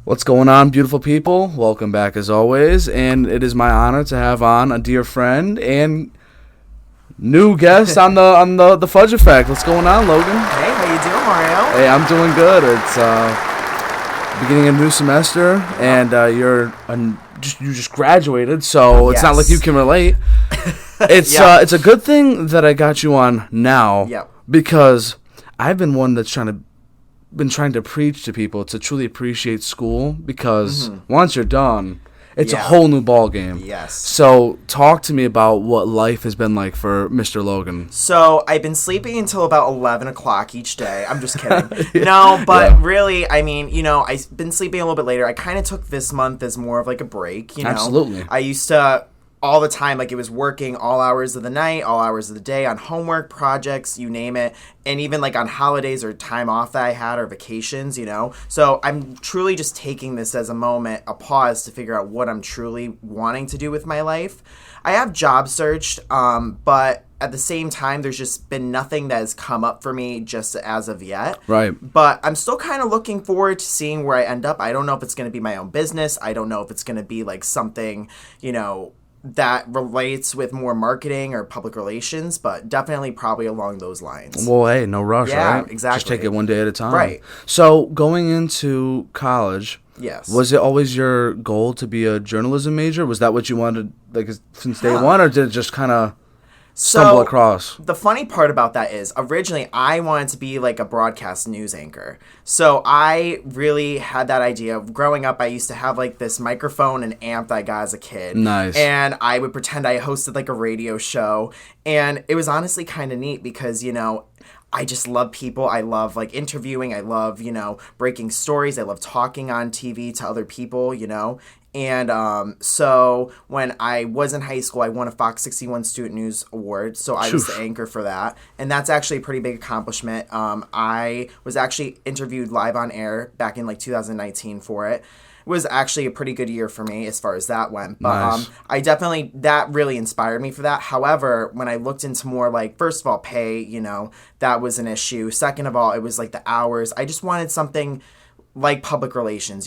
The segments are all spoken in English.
What's going on, beautiful people? Welcome back as always, and it is my honor to have on a dear friend and new guest on the Fudge Effect. What's going on, Logan? Hey, how you doing, Mario? Hey, I'm doing good. It's beginning of a new semester, and you just graduated, so it's not like you can relate. It's it's a good thing that I got you on now, because I've been one that's been trying to preach to people to truly appreciate school, because once you're done, it's a whole new ball game. Yes. So talk to me about what life has been like for Mr. Logan. So I've been sleeping until about 11 o'clock each day. I'm just kidding. No, but really, I mean, I've been sleeping a little bit later. I kind of took this month as more of like a break, Absolutely. I used to all the time, like it was working all hours of the night, all hours of the day on homework, projects, you name it. And even like on holidays or time off that I had or vacations, So I'm truly just taking this as a moment, a pause to figure out what I'm truly wanting to do with my life. I have job searched, but at the same time, there's just been nothing that has come up for me just as of yet. Right. But I'm still kind of looking forward to seeing where I end up. I don't know if it's going to be my own business. I don't know if it's going to be like something, that relates with more marketing or public relations, but definitely probably along those lines. Well, hey, no rush, right? Yeah, exactly. Just take it one day at a time. Right. So going into college, yes, was it always your goal to be a journalism major? Was that what you wanted, like, since day one, or did it just kind of stumble across? The funny part about that is originally I wanted to be like a broadcast news anchor. So I really had that idea. Growing up, I used to have like this microphone and amp that I got as a kid. Nice. And I would pretend I hosted like a radio show. And it was honestly kind of neat because, I just love people. I love like interviewing. I love, breaking stories. I love talking on TV to other people, And so when I was in high school, I won a Fox 61 Student News Award. So I was the anchor for that. And that's actually a pretty big accomplishment. I was actually interviewed live on air back in like 2019 for it. It was actually a pretty good year for me as far as that went. But nice. That really inspired me for that. However, when I looked into more like, first of all, pay, that was an issue. Second of all, it was like the hours. I just wanted something like public relations,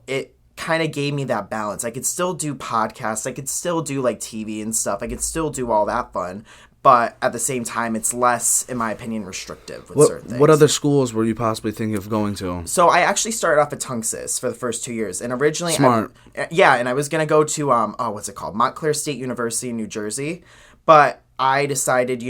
It kind of gave me that balance. I could still do podcasts. I could still do like TV and stuff. I could still do all that fun. But at the same time, it's less, in my opinion, restrictive with certain things. What other schools were you possibly thinking of going to? So I actually started off at Tunxis for the first 2 years. And originally... Smart. And I was going to go to, what's it called? Montclair State University in New Jersey. But I decided,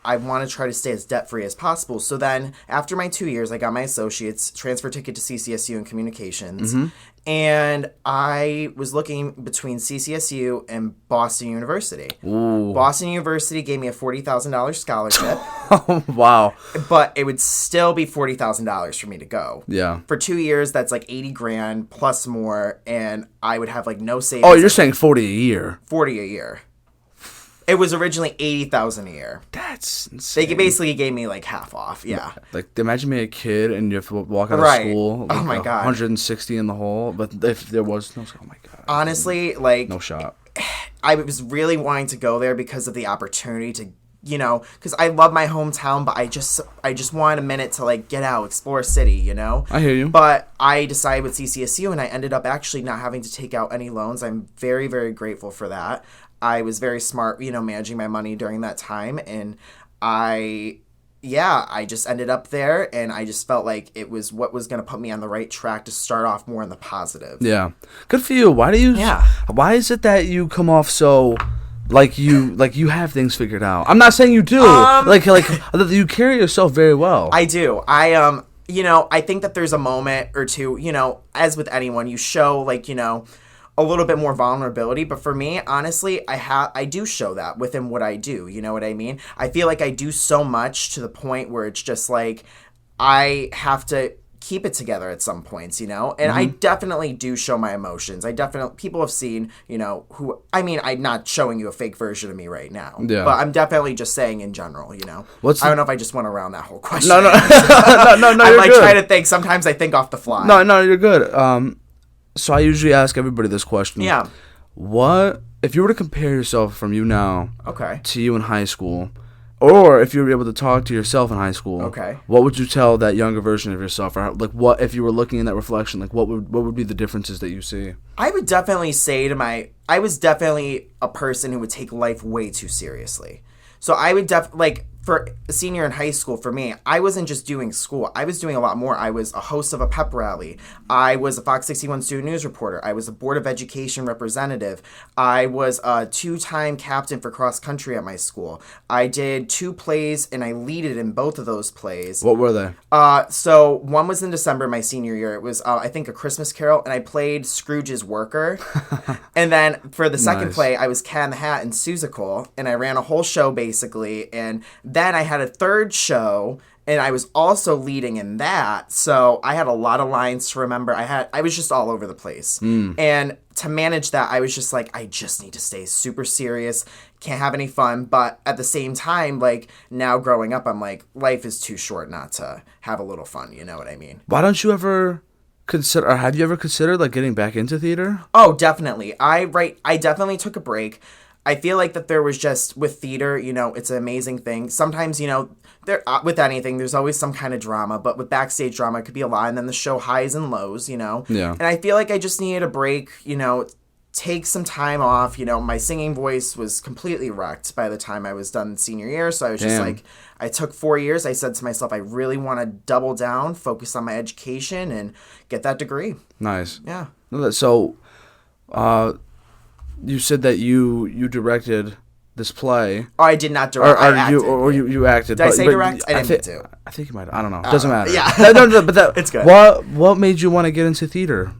I want to try to stay as debt-free as possible. So then, after my 2 years, I got my associate's, transfer ticket to CCSU in communications. Mm-hmm. And I was looking between CCSU and Boston University. Ooh. Boston University gave me a $40,000 scholarship. Oh, wow. But it would still be $40,000 for me to go. Yeah. For 2 years, that's like $80,000 plus more, and I would have like no savings. Oh, you're saying 40 a year. 40 a year. It was originally $80,000 a year. That's insane. They basically gave me like half off. Yeah. Like, imagine being a kid and you have to walk out of school. Like, oh my god. 160 in the hole. But if there was no, oh my god. Honestly, like no shot. I was really wanting to go there because of the opportunity to, because I love my hometown, but I just wanted a minute to like get out, explore a city, I hear you. But I decided with CCSU, and I ended up actually not having to take out any loans. I'm very, very grateful for that. I was very smart, managing my money during that time. And I just ended up there, and I just felt like it was what was going to put me on the right track to start off more in the positive. Yeah. Good for you. Why is it that you come off so like you have things figured out? I'm not saying you do. Like you carry yourself very well. I do. I think that there's a moment or two, as with anyone, you show like, a little bit more vulnerability, but for me, honestly, I do show that within what I do. You know what I mean? I feel like I do so much to the point where it's just like I have to keep it together at some points, And I definitely do show my emotions. People have seen, I'm not showing you a fake version of me right now. Yeah. But I'm definitely just saying in general, I don't know if I just went around that whole question. No, I'm you're like good. trying to think. Sometimes I think off the fly. No, you're good. So I usually ask everybody this question. Yeah. What if you were to compare yourself from you now to you in high school, Or if you were able to talk to yourself in high school, Okay. what would you tell that younger version of yourself? Or like, what if you were looking in that reflection? Like, what would be the differences that you see? I would definitely say I was definitely a person who would take life way too seriously. So I would like for a senior in high school, for me, I wasn't just doing school. I was doing a lot more. I was a host of a pep rally. I was a Fox 61 student news reporter. I was a Board of Education representative. I was a 2-time captain for cross country at my school. I did 2 plays, and I leaded in both of those plays. What were they? So one was in December, my senior year. It was, I think, A Christmas Carol, and I played Scrooge's worker. And then for the second play, I was Cat in the Hat and Seussical, and I ran a whole show, basically. And then I had a third show, and I was also leading in that. So I had a lot of lines to remember. I was just all over the place. And to manage that, I was just like, I just need to stay super serious. Can't have any fun. But at the same time, like, now growing up, I'm like, life is too short not to have a little fun. You know what I mean? Why don't you ever consider, or have you ever considered, like, getting back into theater? Oh, definitely. I definitely took a break. I feel like that there was just, with theater, you know, it's an amazing thing. Sometimes, you know, there with anything, there's always some kind of drama, but with backstage drama, it could be a lot, and then the show highs and lows, you know? Yeah. And I feel like I just needed a break, you know, take some time off. You know, my singing voice was completely wrecked by the time I was done senior year, so I was just like, I took 4 years. I said to myself, I really want to double down, focus on my education, and get that degree. Nice. Yeah. So, you said that you directed this play. Oh, I did not direct. I acted. You acted. Did I say direct? I didn't mean to. I think you might. I don't know. Doesn't matter. Yeah. No, but that, it's good. What made you want to get into theater?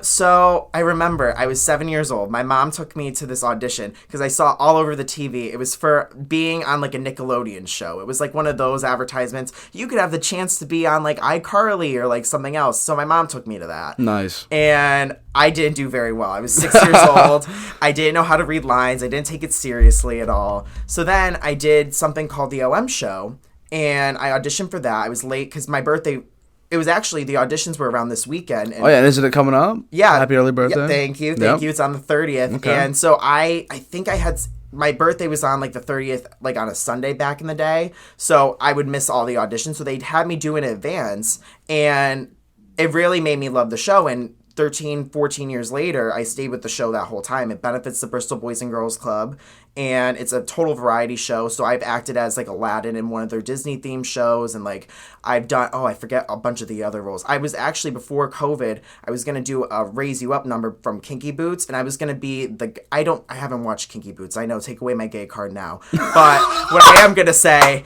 So I remember I was 7 years old. My mom took me to this audition because I saw all over the TV. It was for being on like a Nickelodeon show. It was like one of those advertisements. You could have the chance to be on like iCarly or like something else. So my mom took me to that. Nice. And I didn't do very well. I was 6 years old. I didn't know how to read lines. I didn't take it seriously at all. So then I did something called the OM show, and I auditioned for that. I was late because my birthday. It was actually, the auditions were around this weekend. And isn't it coming up? Yeah. Happy early birthday. Yeah, thank you. It's on the 30th. Okay. And so I think I had, my birthday was on like the 30th, like on a Sunday back in the day. So I would miss all the auditions. So they'd had me do it in advance. And it really made me love the show. And 13, 14 years later, I stayed with the show that whole time. It benefits the Bristol Boys and Girls Club, and it's a total variety show. So I've acted as like Aladdin in one of their Disney themed shows, and like I've done, I forget a bunch of the other roles. I was actually, before COVID, I was going to do a Raise You Up number from Kinky Boots, and I was going to be I haven't watched Kinky Boots. I know, take away my gay card now. But what I am going to say,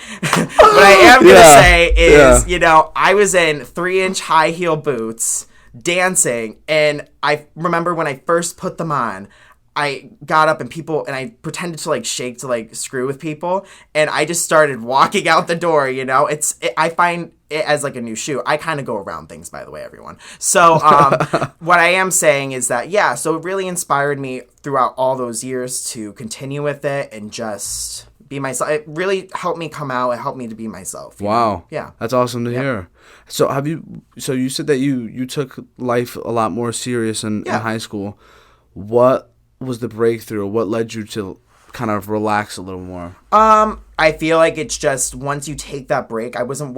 is, you know, I was in 3-inch high heel boots, dancing, and I remember when I first put them on, I got up and I pretended to like shake to like screw with people, and I just started walking out the door, you know. I find it as like a new shoe. I kind of go around things, by the way, everyone. So what I am saying is that, so it really inspired me throughout all those years to continue with it and just be myself. It really helped me come out. It helped me to be myself. Wow. Know? Yeah. That's awesome to hear. So you said that you took life a lot more serious in high school. What was the breakthrough? What led you to kind of relax a little more? I feel like it's just once you take that break, I wasn't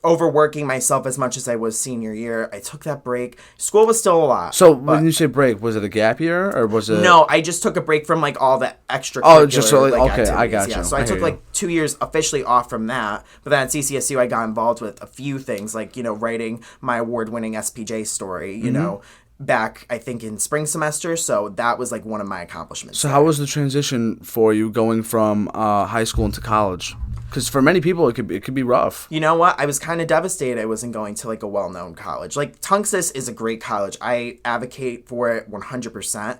overworking myself as much as I was senior year. I took that break. School was still a lot. So when you say break, was it a gap year or was it? No, I just took a break from like all the extracurricular. Oh, just so okay, activities. I got you. Yeah, so I took like 2 years officially off from that. But then at CCSU, I got involved with a few things like, you know, writing my award-winning SPJ story, you know, back, I think, in spring semester. So that was like one of my accomplishments. So how was the transition for you going from high school into college? Because for many people, it could be rough. You know what? I was kind of devastated I wasn't going to like a well-known college. Like Tunxis is a great college. I advocate for it 100%.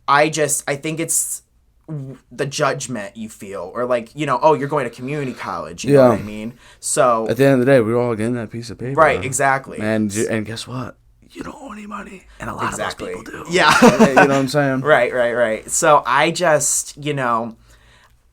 I think it's the judgment you feel, or like, you know, you're going to community college. You know what I mean? So at the end of the day, we're all getting that piece of paper. Right, exactly. And guess what? You don't owe any money. And a lot of those people do. Yeah. You know what I'm saying? Right. So I just, you know,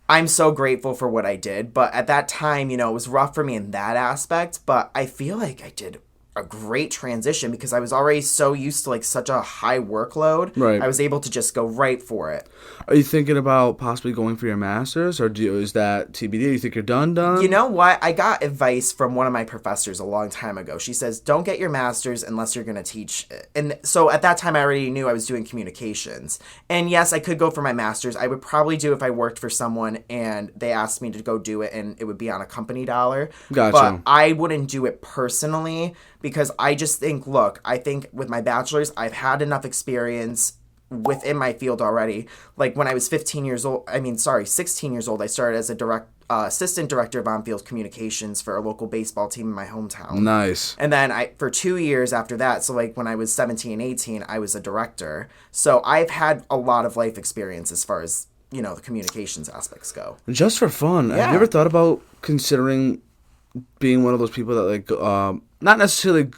I'm so grateful for what I did. But at that time, you know, it was rough for me in that aspect. But I feel like I did a great transition because I was already so used to like such a high workload. Right. I was able to just go right for it. Are you thinking about possibly going for your master's, or is that TBD? Do you think you're done? You know what? I got advice from one of my professors a long time ago. She says, don't get your master's unless you're going to teach. And so at that time, I already knew I was doing communications. And yes, I could go for my master's. I would probably do if I worked for someone and they asked me to go do it and it would be on a company dollar. Gotcha. But I wouldn't do it personally because I just think, look, I think with my bachelor's, I've had enough experience within my field already. Like when I was 16 years old, I started as a assistant director of on-field communications for a local baseball team in my hometown. Nice. And then for 2 years after that, so like when I was 17, 18, I was a director. So I've had a lot of life experience as far as, you know, the communications aspects go. Just for fun, have you ever thought about considering being one of those people that like, not necessarily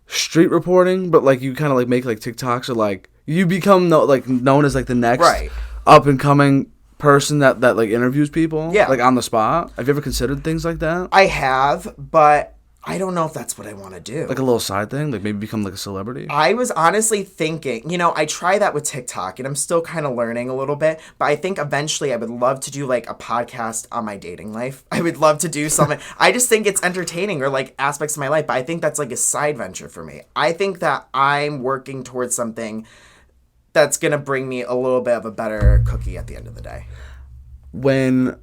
street reporting, but like you kind of like make like TikToks or like you become known as like the next up and coming person that like interviews people like on the spot? Have you ever considered things like that? I have, but I don't know if that's what I want to do. Like a little side thing, like maybe become like a celebrity? I was honestly thinking, you know, I try that with TikTok and I'm still kind of learning a little bit, but I think eventually I would love to do like a podcast on my dating life. I would love to do something. I just think it's entertaining or like aspects of my life, but I think that's like a side venture for me. I think that I'm working towards something that's going to bring me a little bit of a better cookie at the end of the day. When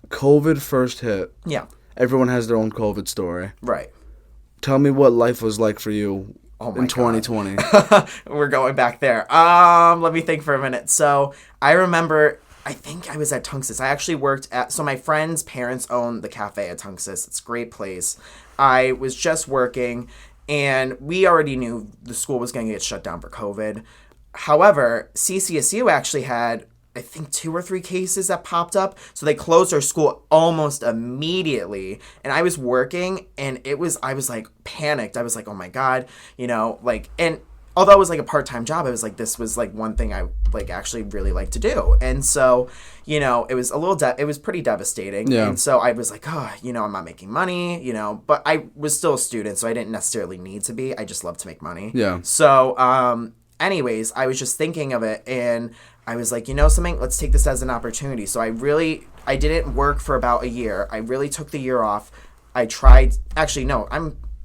COVID first hit, everyone has their own COVID story. Right. Tell me what life was like for you in 2020. We're going back there. Let me think for a minute. So I remember, I think I was at Tunxis. I actually worked so my friend's parents own the cafe at Tunxis. It's a great place. I was just working and we already knew the school was going to get shut down for COVID. However, CCSU actually had, I think, 2 or 3 cases that popped up. So they closed our school almost immediately. And I was working and I was like panicked. I was like, oh my God, you know, like, and although it was like a part-time job, I was like, this was like one thing I like actually really like to do. And so, you know, it was it was pretty devastating. Yeah. And so I was like, oh, you know, I'm not making money, you know, but I was still a student, so I didn't necessarily need to be. I just love to make money. Yeah. So, anyways, I was just thinking of it and I was like, you know something, let's take this as an opportunity. So I didn't work for about a year. I really took the year off. I can't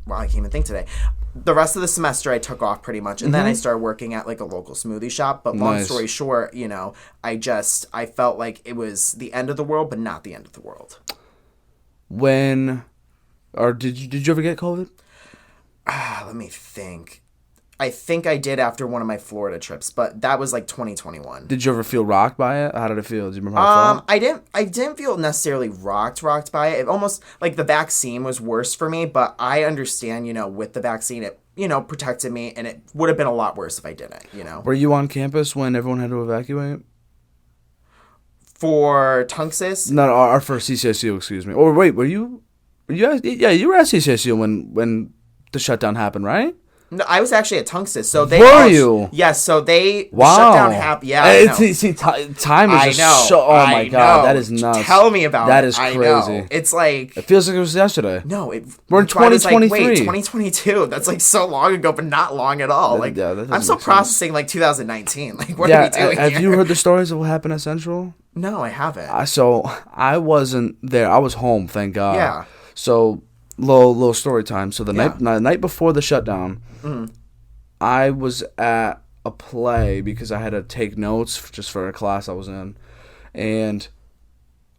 even think today. The rest of the semester I took off pretty much. And then I started working at like a local smoothie shop. But long story short, you know, I felt like it was the end of the world, but not the end of the world. Did you ever get COVID? Let me think. I think I did after one of my Florida trips, but that was like 2021. Did you ever feel rocked by it? How did it feel? Do you remember how it felt? I didn't feel necessarily rocked by it. It almost like the vaccine was worse for me, but I understand, you know, with the vaccine, it, you know, protected me and it would have been a lot worse if I didn't, you know. Were you on campus when everyone had to evacuate? For Tunxis? No, or for CCSU, excuse me. Or wait, you were at CCSU when the shutdown happened, right? No, I was actually at Tunxis, so they were you? Yes, so they wow. shut down happened. Yeah, time is just so. Oh my God, that is nuts. Tell me about that. That it. is crazy. I know. It's like it feels like it was yesterday. No, we're in 2023. Like, wait, 2022. That's like so long ago, but not long at all. Like I'm still processing like 2019. Like what are we doing? Have you heard the stories of what happened at Central? No, I haven't. So I wasn't there. I was home, thank God. Yeah. So little story time. So the night before the shutdown. I was at a play because I had to take notes just for a class I was in. And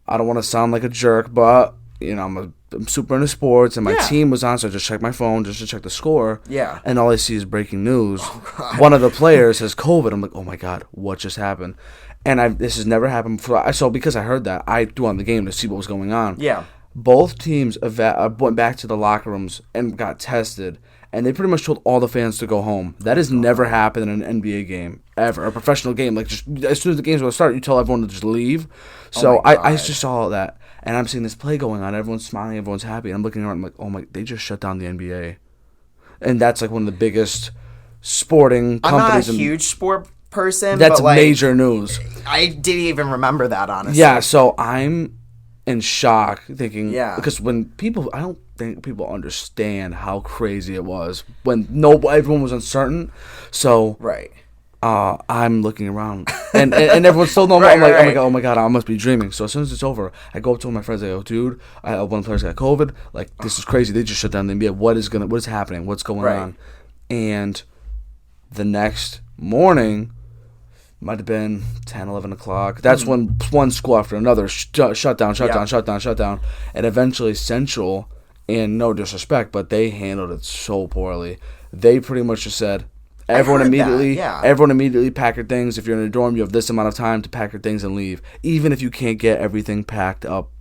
I don't want to sound like a jerk, but, you know, I'm super into sports, and my team was on, so I just checked my phone just to check the score. Yeah. And all I see is breaking news. Oh, one of the players has COVID. I'm like, oh, my God, what just happened? And this has never happened before. So because I heard that, I threw on the game to see what was going on. Yeah. Both teams went back to the locker rooms and got tested. And they pretty much told all the fans to go home. That has never happened in an NBA game, ever. A professional game. Like, just as soon as the game's going to start, you tell everyone to just leave. So I just saw all that. And I'm seeing this play going on. Everyone's smiling. Everyone's happy. And I'm looking around. I'm like, oh, my, they just shut down the NBA. And that's, like, one of the biggest sporting companies. I'm not a huge sport person. That's but, like, major news. I didn't even remember that, honestly. Yeah, so I'm in shock, thinking, Yeah. because I don't think people understand how crazy it was when everyone was uncertain. So Right. I'm looking around, and everyone's still normal. Right, I'm like, right. oh my god, I must be dreaming. So as soon as it's over, I go up to my friends. I go, dude, one player's got COVID. Like, this is crazy. They just shut down the NBA. What is happening? What's going Right. on? And the next morning, might have been 10, 11 o'clock. That's when one school after another shut down. And eventually Central, and no disrespect, but they handled it so poorly. They pretty much just said, everyone immediately pack your things. If you're in a dorm, you have this amount of time to pack your things and leave, even if you can't get everything packed up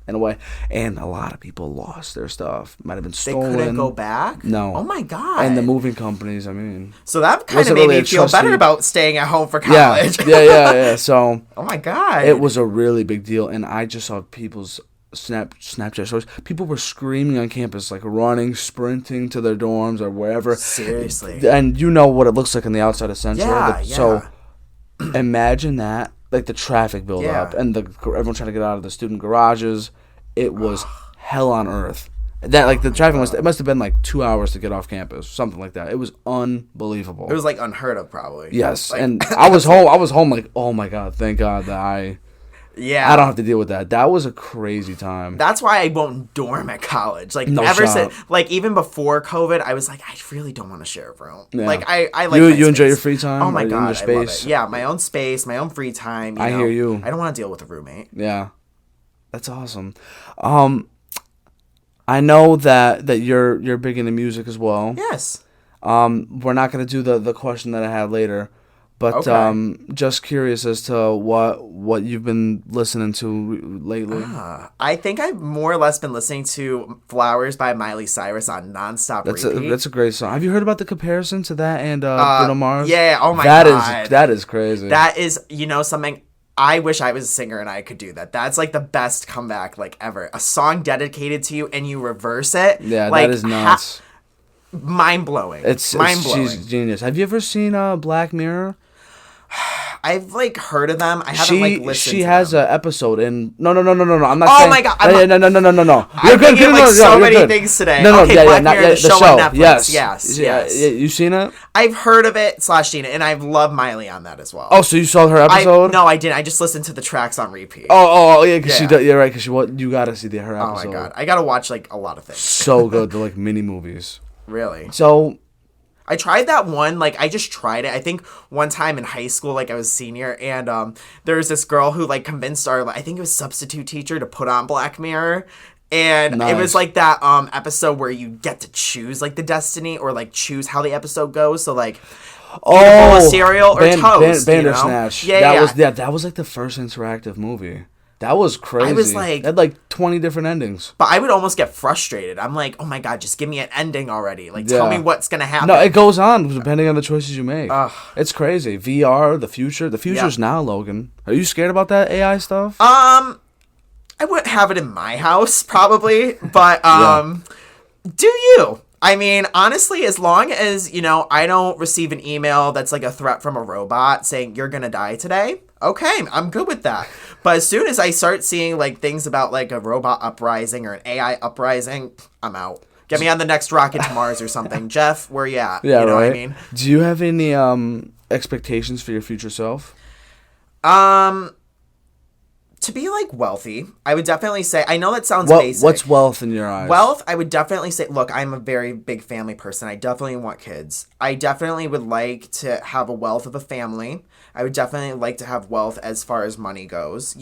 in a way. And a lot of people lost their stuff. Might have been stolen. They couldn't go back? No. Oh my god. And the moving companies, I mean. So that kind of made me feel better about staying at home for college. Yeah. So. Oh my god. It was a really big deal, and I just saw people's Snapchat stories. People were screaming on campus, like running, sprinting to their dorms or wherever. Seriously. And you know what it looks like on the outside of Central. Yeah. So imagine that, like the traffic build up and everyone trying to get out of the student garages. It was hell on earth. That, like, the traffic must have been like 2 hours to get off campus, something like that. It was unbelievable. It was like unheard of, probably. Yes, like, and I was home like, oh my god, thank God that I don't have to deal with that. That was a crazy time. That's why I won't dorm at college. Like, even before COVID, I was like, I really don't want to share a room. Yeah. Like, I like you enjoy your free time. Oh my god, your space? I love it. Yeah, my own space, my own free time. I hear you. I don't want to deal with a roommate. Yeah, that's awesome. I know that you're big into music as well. Yes. We're not gonna do the question that I had later. But just curious as to what you've been listening to lately. I think I've more or less been listening to Flowers by Miley Cyrus on nonstop repeat. That's a great song. Have you heard about the comparison to that and Bruno Mars? Yeah, oh my god. That is crazy. That is, something, I wish I was a singer and I could do that. That's like the best comeback like ever. A song dedicated to you and you reverse it. Yeah, like, that is nuts. Mind-blowing. It's mind-blowing. She's genius. Have you ever seen Black Mirror? I've heard of them. I haven't listened to them. She has an episode in. No. I'm not. Oh saying, my god! No. You're good. So many things today. No. Okay, Black Mirror, the show on Netflix. Yes. You've seen it? I've heard of it / seen it, and I've loved Miley on that as well. Oh, so you saw her episode? No, I didn't. I just listened to the tracks on repeat. Oh, yeah, because she does. You're right, because you gotta see her episode. Oh my god, I gotta watch like a lot of things. So good, they're like mini movies. Really? So. I tried that one, like, I just tried it. I think one time in high school, like, I was a senior, and there was this girl who, like, convinced our, I think it was substitute teacher to put on Black Mirror, and it was, like, that episode where you get to choose, like, the destiny, or, like, choose how the episode goes, so, like, a bowl of cereal or toast, Bandersnatch. That was, like, the first interactive movie. That was crazy. I was like... It had like 20 different endings. But I would almost get frustrated. I'm like, oh my god, just give me an ending already. Like, tell me what's going to happen. No, it goes on depending on the choices you make. It's crazy. VR, the future. The future's now, Logan. Are you scared about that AI stuff? I wouldn't have it in my house, probably. But, do you? I mean, honestly, as long as, I don't receive an email that's like a threat from a robot saying you're going to die today, okay, I'm good with that. But as soon as I start seeing like things about like a robot uprising or an AI uprising, I'm out. Get me on the next rocket to Mars or something. Jeff, where you at? Yeah, you know right. what I mean? Do you have any expectations for your future self? To be, like, wealthy, I would definitely say... I know that sounds basic. What's wealth in your eyes? Wealth, I would definitely say... Look, I'm a very big family person. I definitely want kids. I definitely would like to have a wealth of a family. I would definitely like to have wealth as far as money goes,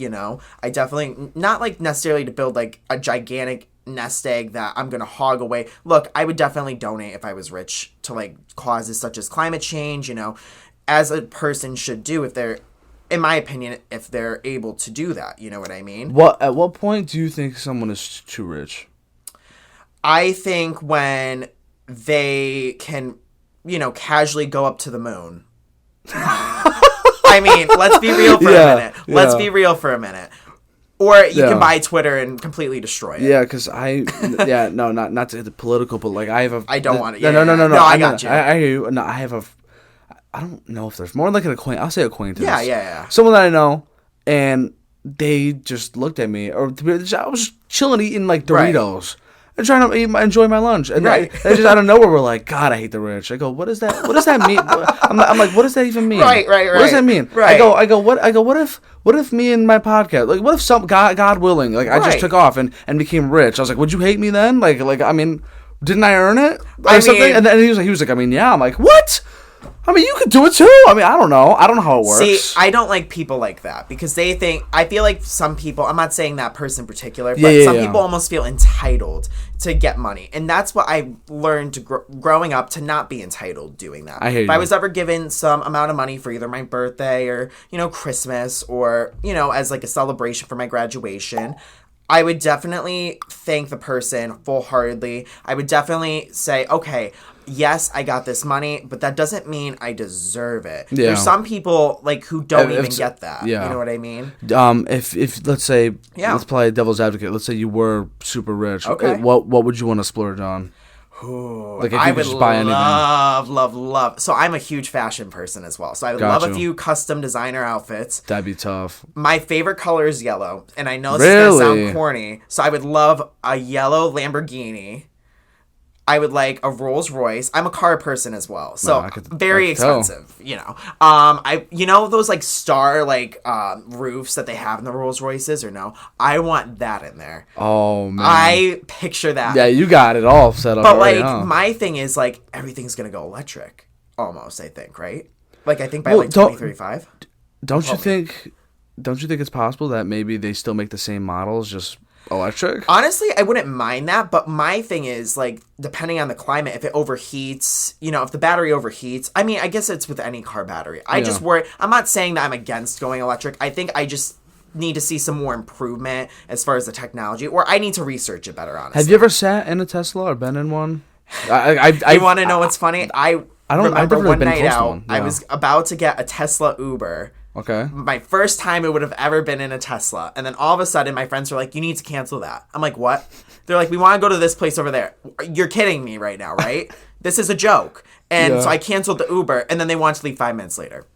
I definitely... Not, like, necessarily to build, like, a gigantic nest egg that I'm going to hog away. Look, I would definitely donate if I was rich to, like, causes such as climate change, as a person should do if they're... In my opinion, if they're able to do that, you know what I mean? At what point do you think someone is too rich? I think when they can, casually go up to the moon. I mean, let's be real for a minute. Let's be real for a minute. Or you can buy Twitter and completely destroy it. Yeah, because not to hit the political, but like I have a... I don't want it. No, I got you. I hear you. No, I have I don't know if there's more like an acquaintance. I'll say acquaintance. Yeah. Someone that I know, and they just looked at me, or I was just chilling eating like Doritos. And trying to enjoy my lunch, and they just out of nowhere were like, "God, I hate the rich." I go, "What is that? What does that mean?" I'm like, "What does that even mean?" Right. What does that mean? Right. I go, what if me and my podcast, like, what if some God willing, like, I just took off and became rich? I was like, would you hate me then? Like, I mean, didn't I earn it or something? And then he was like, I mean, yeah. I'm like, what? I mean, you could do it too. I mean, I don't know how it works. See, I don't like people like that because they think, I feel like some people, I'm not saying that person in particular, but some people almost feel entitled to get money. And that's what I learned growing up, to not be entitled doing that. I hear you. If I was ever given some amount of money for either my birthday or, Christmas or, as like a celebration for my graduation, I would definitely thank the person full-heartedly. I would definitely say, okay, yes, I got this money, but that doesn't mean I deserve it. Yeah. There's some people like who don't even get that. Yeah. You know what I mean? If let's say, let's play devil's advocate. Let's say you were super rich. Okay. What would you want to splurge on? Ooh, like if you could just buy anything. Love. So I'm a huge fashion person as well. So I would love a few custom designer outfits. That'd be tough. My favorite color is yellow, and I know this is gonna sound corny. So I would love a yellow Lamborghini. I would like a Rolls Royce. I'm a car person as well, so very expensive. Those like star roofs that they have in the Rolls Royces, or no? I want that in there. Oh man, I picture that. Yeah, you got it all set up. But my thing is like everything's gonna go electric, almost. I think, right? Like I think by 2035. Don't you think it's possible that maybe they still make the same models, just electric? Honestly, I wouldn't mind that, but my thing is, like, depending on the climate, if it overheats, if the battery overheats, I mean, I guess it's with any car battery. I just worry. I'm not saying that I'm against going electric. I think I just need to see some more improvement as far as the technology, or I need to research it better, honestly. Have you ever sat in a Tesla or been in one? You want to know what's funny? I remember one night out, yeah. I was about to get a Tesla Uber. Okay. My first time it would have ever been in a Tesla. And then all of a sudden, my friends were like, you need to cancel that. I'm like, what? They're like, we want to go to this place over there. You're kidding me right now, right? This is a joke. And so I canceled the Uber, and then they wanted to leave 5 minutes later.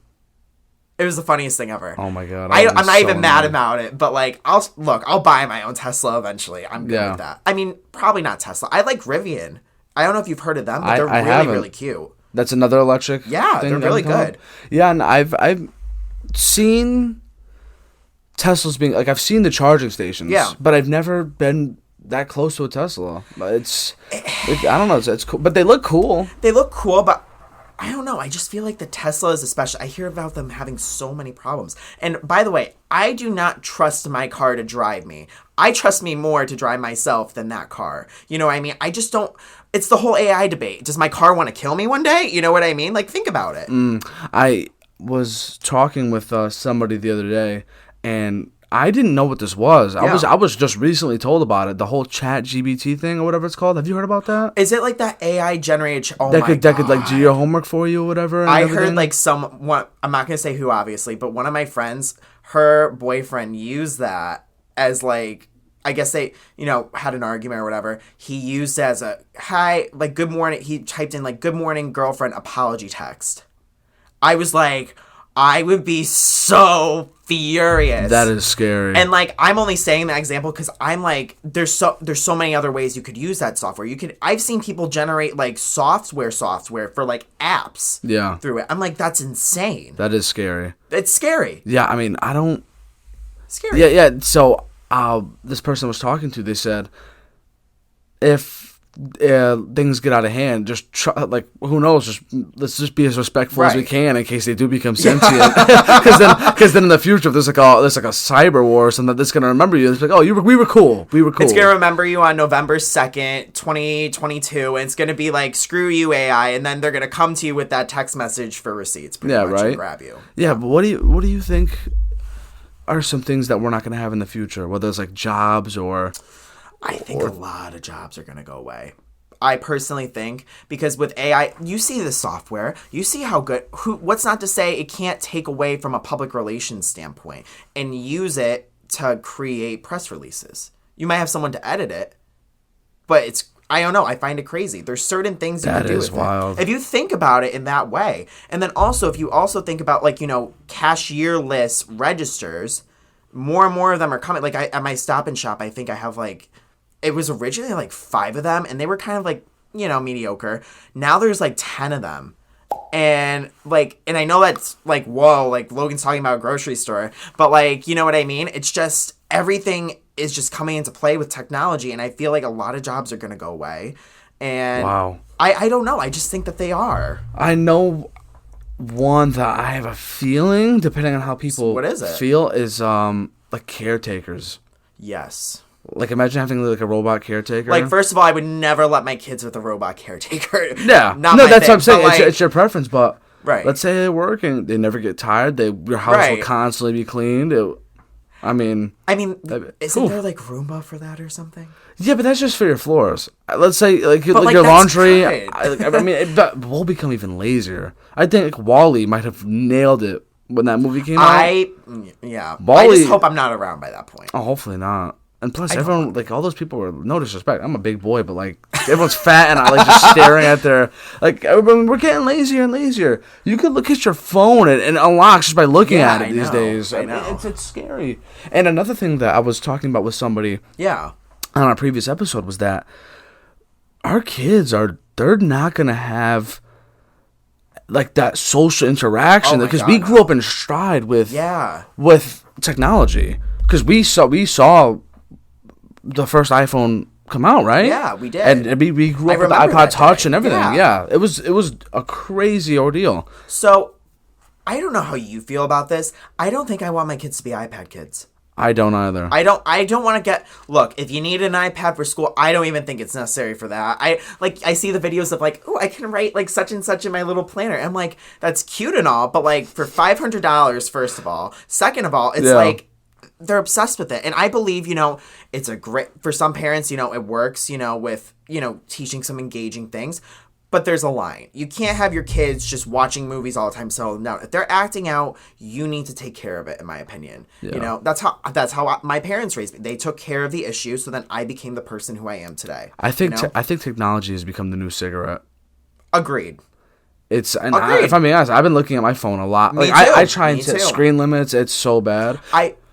It was the funniest thing ever. Oh my God. I'm not even mad about it, but like, I'll buy my own Tesla eventually. I'm good with that. I mean, probably not Tesla. I like Rivian. I don't know if you've heard of them, but they're really cute. That's another electric thing they're really good. Yeah, and I've seen Teslas being like, I've seen the charging stations, but I've never been that close to a Tesla. I don't know, it's cool, but they look cool. They look cool, but I don't know. I just feel like the Tesla is especially. I hear about them having so many problems. And by the way, I do not trust my car to drive me. I trust me more to drive myself than that car. You know what I mean? I just don't. It's the whole AI debate. Does my car want to kill me one day? You know what I mean? Like, think about it. I was talking with somebody the other day, and I didn't know what this was. I was just recently told about it. The whole Chat GBT thing or whatever it's called. Have you heard about that? Is it like that AI generated? That could like do your homework for you or whatever. I heard like someone. I'm not gonna say who, obviously, but one of my friends, her boyfriend used that as like. I guess they, had an argument or whatever. He used it as a hi, like good morning. He typed in like good morning, girlfriend, apology text. I was like, I would be so furious. That is scary. And like, I'm only saying that example because I'm like, there's so many other ways you could use that software. I've seen people generate like software for like apps. Yeah. Through it. I'm like, that's insane. That is scary. It's scary. Yeah, I mean, I don't. Scary. Yeah. So, this person I was talking to, they said, if things get out of hand, just try, like, who knows? Let's just be as respectful as we can in case they do become sentient. Because then in the future, if there's like a cyber war or something that's gonna remember you, it's like, oh, we were cool. It's gonna remember you on November 2nd, 2022, and it's gonna be like, screw you, AI, and then they're gonna come to you with that text message for receipts, pretty much, and grab you. Yeah, but what do you think are some things that we're not going to have in the future, whether it's like jobs or... I think a lot of jobs are going to go away. I personally think, because with AI, you see the software, you see how good... What's not to say it can't take away from a public relations standpoint and use it to create press releases. You might have someone to edit it, but it's... I don't know. I find it crazy. There's certain things you can do with wild. it. If you think about it in that way. And then also, if you also think about, like, cashierless registers, more and more of them are coming. Like, at my Stop and Shop, I think I have, like, it was originally, like, 5 of them, and they were kind of, like, you know, mediocre. Now there's, like, 10 of them. And, like, and I know that's, like, whoa, like, Logan's talking about a grocery store. But, like, you know what I mean? It's just, everything is just coming into play with technology, and I feel like a lot of jobs are going to go away. And wow. I don't know. I just think that they are. I know one that I have a feeling, depending on how people what is it? feel, is like caretakers. Yes. Like, imagine having like a robot caretaker. Like, first of all, I would never let my kids with a robot caretaker. Yeah. Not no, my that's thing, what I'm saying. like, It's your preference, but right. let's say they're working, they never get tired. Your house will constantly be cleaned. I mean, isn't there like Roomba for that or something? Yeah, but that's just for your floors. Let's say like your that's laundry. good. We'll become even lazier. I think Wall-E might have nailed it when that movie came out. Wall-E, I just hope I'm not around by that point. Oh, hopefully not. And plus, everyone, like, all those people were, no disrespect, I'm a big boy, but, like, everyone's fat and I like just staring at their, like, we're getting lazier and lazier. You could look at your phone and it unlocks just by looking at it these days. I know. It's scary. And another thing that I was talking about with somebody on our previous episode was that our kids they're not going to have, like, that social interaction. Because we grew up in stride with technology. Because we saw the first iPhone come out, right? Yeah, we did. And we grew up with the iPod Touch and everything. Yeah. It was a crazy ordeal. So, I don't know how you feel about this. I don't think I want my kids to be iPad kids. I don't either. I don't want to get... Look, if you need an iPad for school, I don't even think it's necessary for that. I see the videos of, like, oh, I can write, like, such and such in my little planner. I'm like, that's cute and all, but, like, for $500, first of all. Second of all, it's like... They're obsessed with it. And I believe, you know, it's a great, for some parents, you know, it works, you know, with, you know, teaching some engaging things. But there's a line. You can't have your kids just watching movies all the time. So, no, if they're acting out, you need to take care of it, in my opinion. Yeah. You know, that's how my parents raised me. They took care of the issue, so then I became the person who I am today. I think technology has become the new cigarette. Agreed. If I'm being honest, I've been looking at my phone a lot. Like, I try and set screen limits. It's so bad.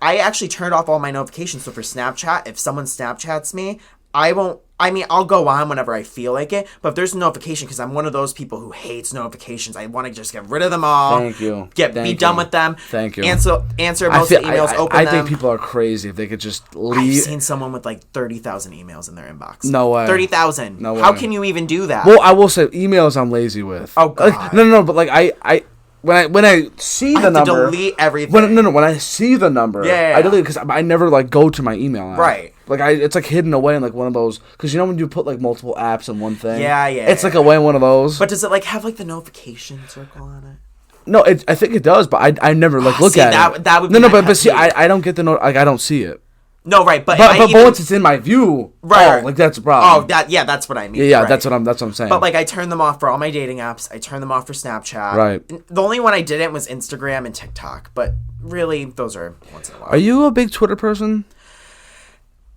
I actually turned off all my notifications. So for Snapchat, if someone Snapchats me, I'll go on whenever I feel like it. But if there's a notification, because I'm one of those people who hates notifications, I want to just get rid of them all. Thank you. Be done with them. Thank you. Answer most of the emails. Open them. I think people are crazy if they could just leave. I've seen someone with like 30,000 emails in their inbox. No way. 30,000. No way. How can you even do that? Well, I will say emails I'm lazy with. Oh God. Like, no, but like when I see the number, to delete everything. When I see the number, I delete it because I never like go to my email app. Right. Like it's like hidden away in like one of those, because you know when you put like multiple apps in one thing. Yeah. It's like away in one of those. But does it like have like the notification circle on it? No, I think it does, but I never like look at it. That would be but see, I don't get the note. Like I don't see it. No, right, but once it's in my view, right, like that's a problem. Oh, that's what I mean. Yeah, right. that's what I'm saying. But like I turn them off for all my dating apps. I turn them off for Snapchat. Right. The only one I didn't was Instagram and TikTok, but really those are once in a while. Are you a big Twitter person?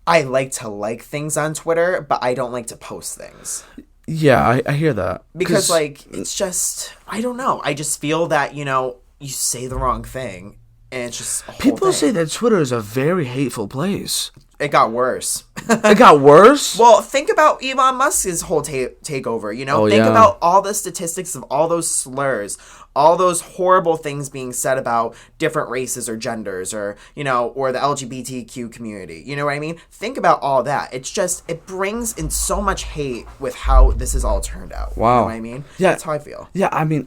I like to like things on Twitter, but I don't like to post things. Yeah, I hear that. Because like it's just I don't know. I just feel that, you know, you say the wrong thing. And it's just a whole people thing. say that Twitter is a very hateful place. It got worse. It got worse? Well, think about Elon Musk's whole takeover, you know? Think about all the statistics of all those slurs, all those horrible things being said about different races or genders or, you know, or the LGBTQ community. You know what I mean? Think about all that. It's just, it brings in so much hate with how this has all turned out. Wow. You know what I mean? Yeah. That's how I feel. Yeah, I mean,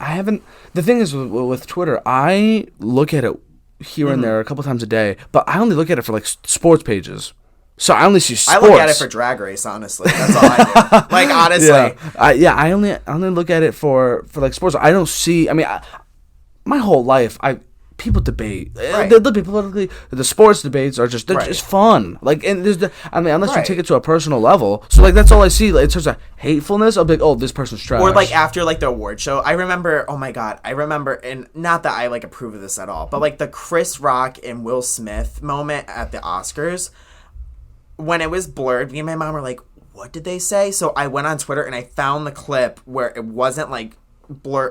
the thing is with Twitter, I look at it here and there a couple times a day, but I only look at it for like sports pages. So I only see sports. I look at it for Drag Race, honestly. That's all I do. Like honestly. I only look at it for like sports. I don't see. I mean, my whole life, people debate. Right. The sports debates are just just fun. Like, and unless you take it to a personal level. So like that's all I see. Like, in terms of hatefulness, I'll be like, oh, this person's trash. Or like after like the award show, I remember. Oh my God, and not that I like approve of this at all, but like the Chris Rock and Will Smith moment at the Oscars, when it was blurred, me and my mom were like, what did they say? So I went on Twitter and I found the clip where it wasn't like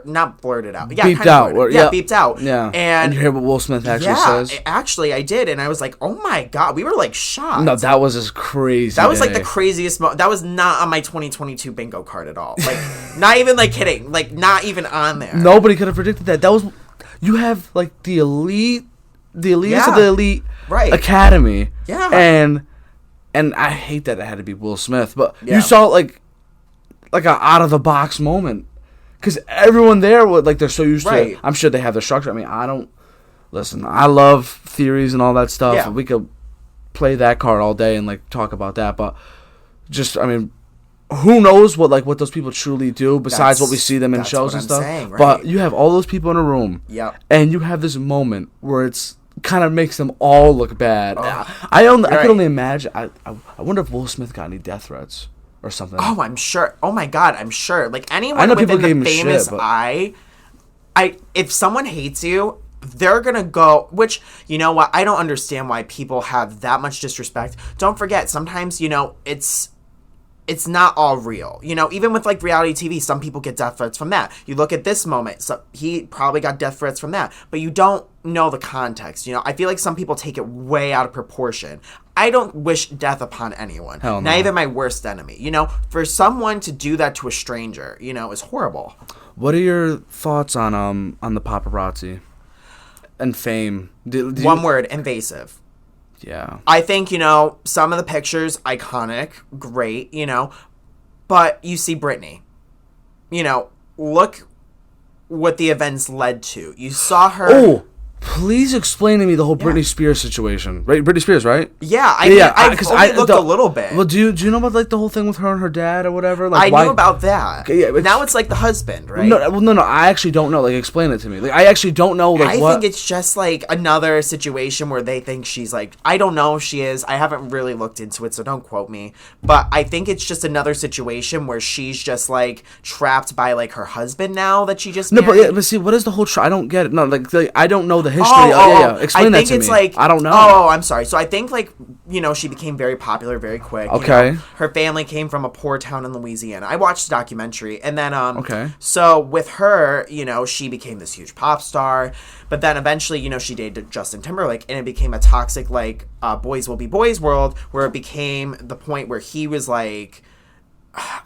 not blurted out. Yeah, beeped kind out. of blurted. Yeah, beeped out. Yeah. And you hear what Will Smith actually says? Actually, I did. And I was like, oh my God. We were like shocked. No, that was just crazy. That was like the craziest that was not on my 2022 bingo card at all. Like, not even like kidding. Like, not even on there. Nobody could have predicted that. That was, you have like the elitist of the elite academy. Yeah. And I hate that it had to be Will Smith, but you saw like an out of the box moment. Because everyone there would, like, they're so used to it. I'm sure they have the structure. I mean, I love theories and all that stuff. Yeah. We could play that card all day and, like, talk about that. But just, I mean, who knows what those people truly do besides what we see them in shows and stuff. Saying, right? But you have all those people in a room. Yep. And you have this moment where it's kind of makes them all look bad. I could only imagine. I wonder if Will Smith got any death threats. Or something. Oh, I'm sure. Oh my God, I'm sure. Like anyone within the famous eye, if someone hates you, they're gonna go. Which, you know what? I don't understand why people have that much disrespect. Don't forget, sometimes it's not all real. You know, even with like reality TV, some people get death threats from that. You look at this moment, so he probably got death threats from that, but you don't know the context. You know, I feel like some people take it way out of proportion. I don't wish death upon anyone. Hell no. Not even my worst enemy. You know, for someone to do that to a stranger, you know, is horrible. What are your thoughts on the paparazzi and fame? One word, invasive. Yeah. I think, you know, some of the pictures, iconic, great, you know, but you see Britney. You know, look what the events led to. You saw her... Oh, please explain to me the whole Britney Spears situation. Right? Britney Spears, right? Yeah. I looked a little bit. Well, do you know about like the whole thing with her and her dad or whatever? Like, I knew about that. Okay, yeah, now it's like the husband, right? No. I actually don't know. Like, explain it to me. Like, I actually don't know. Like, I think it's just like another situation where they think she's like, I don't know if she is. I haven't really looked into it, so don't quote me. But I think it's just another situation where she's just like trapped by like her husband now that she just married. But see, what is the whole? I don't get it. No, like I don't know the history. Explain that to me. I think it's like, I don't know. Oh, I'm sorry. So I think like, you know, she became very popular very quick. Okay. You know, her family came from a poor town in Louisiana. I watched the documentary, and then okay. So with her, you know, she became this huge pop star, but then eventually, you know, she dated Justin Timberlake, and it became a toxic like boys will be boys world, where it became the point where he was like,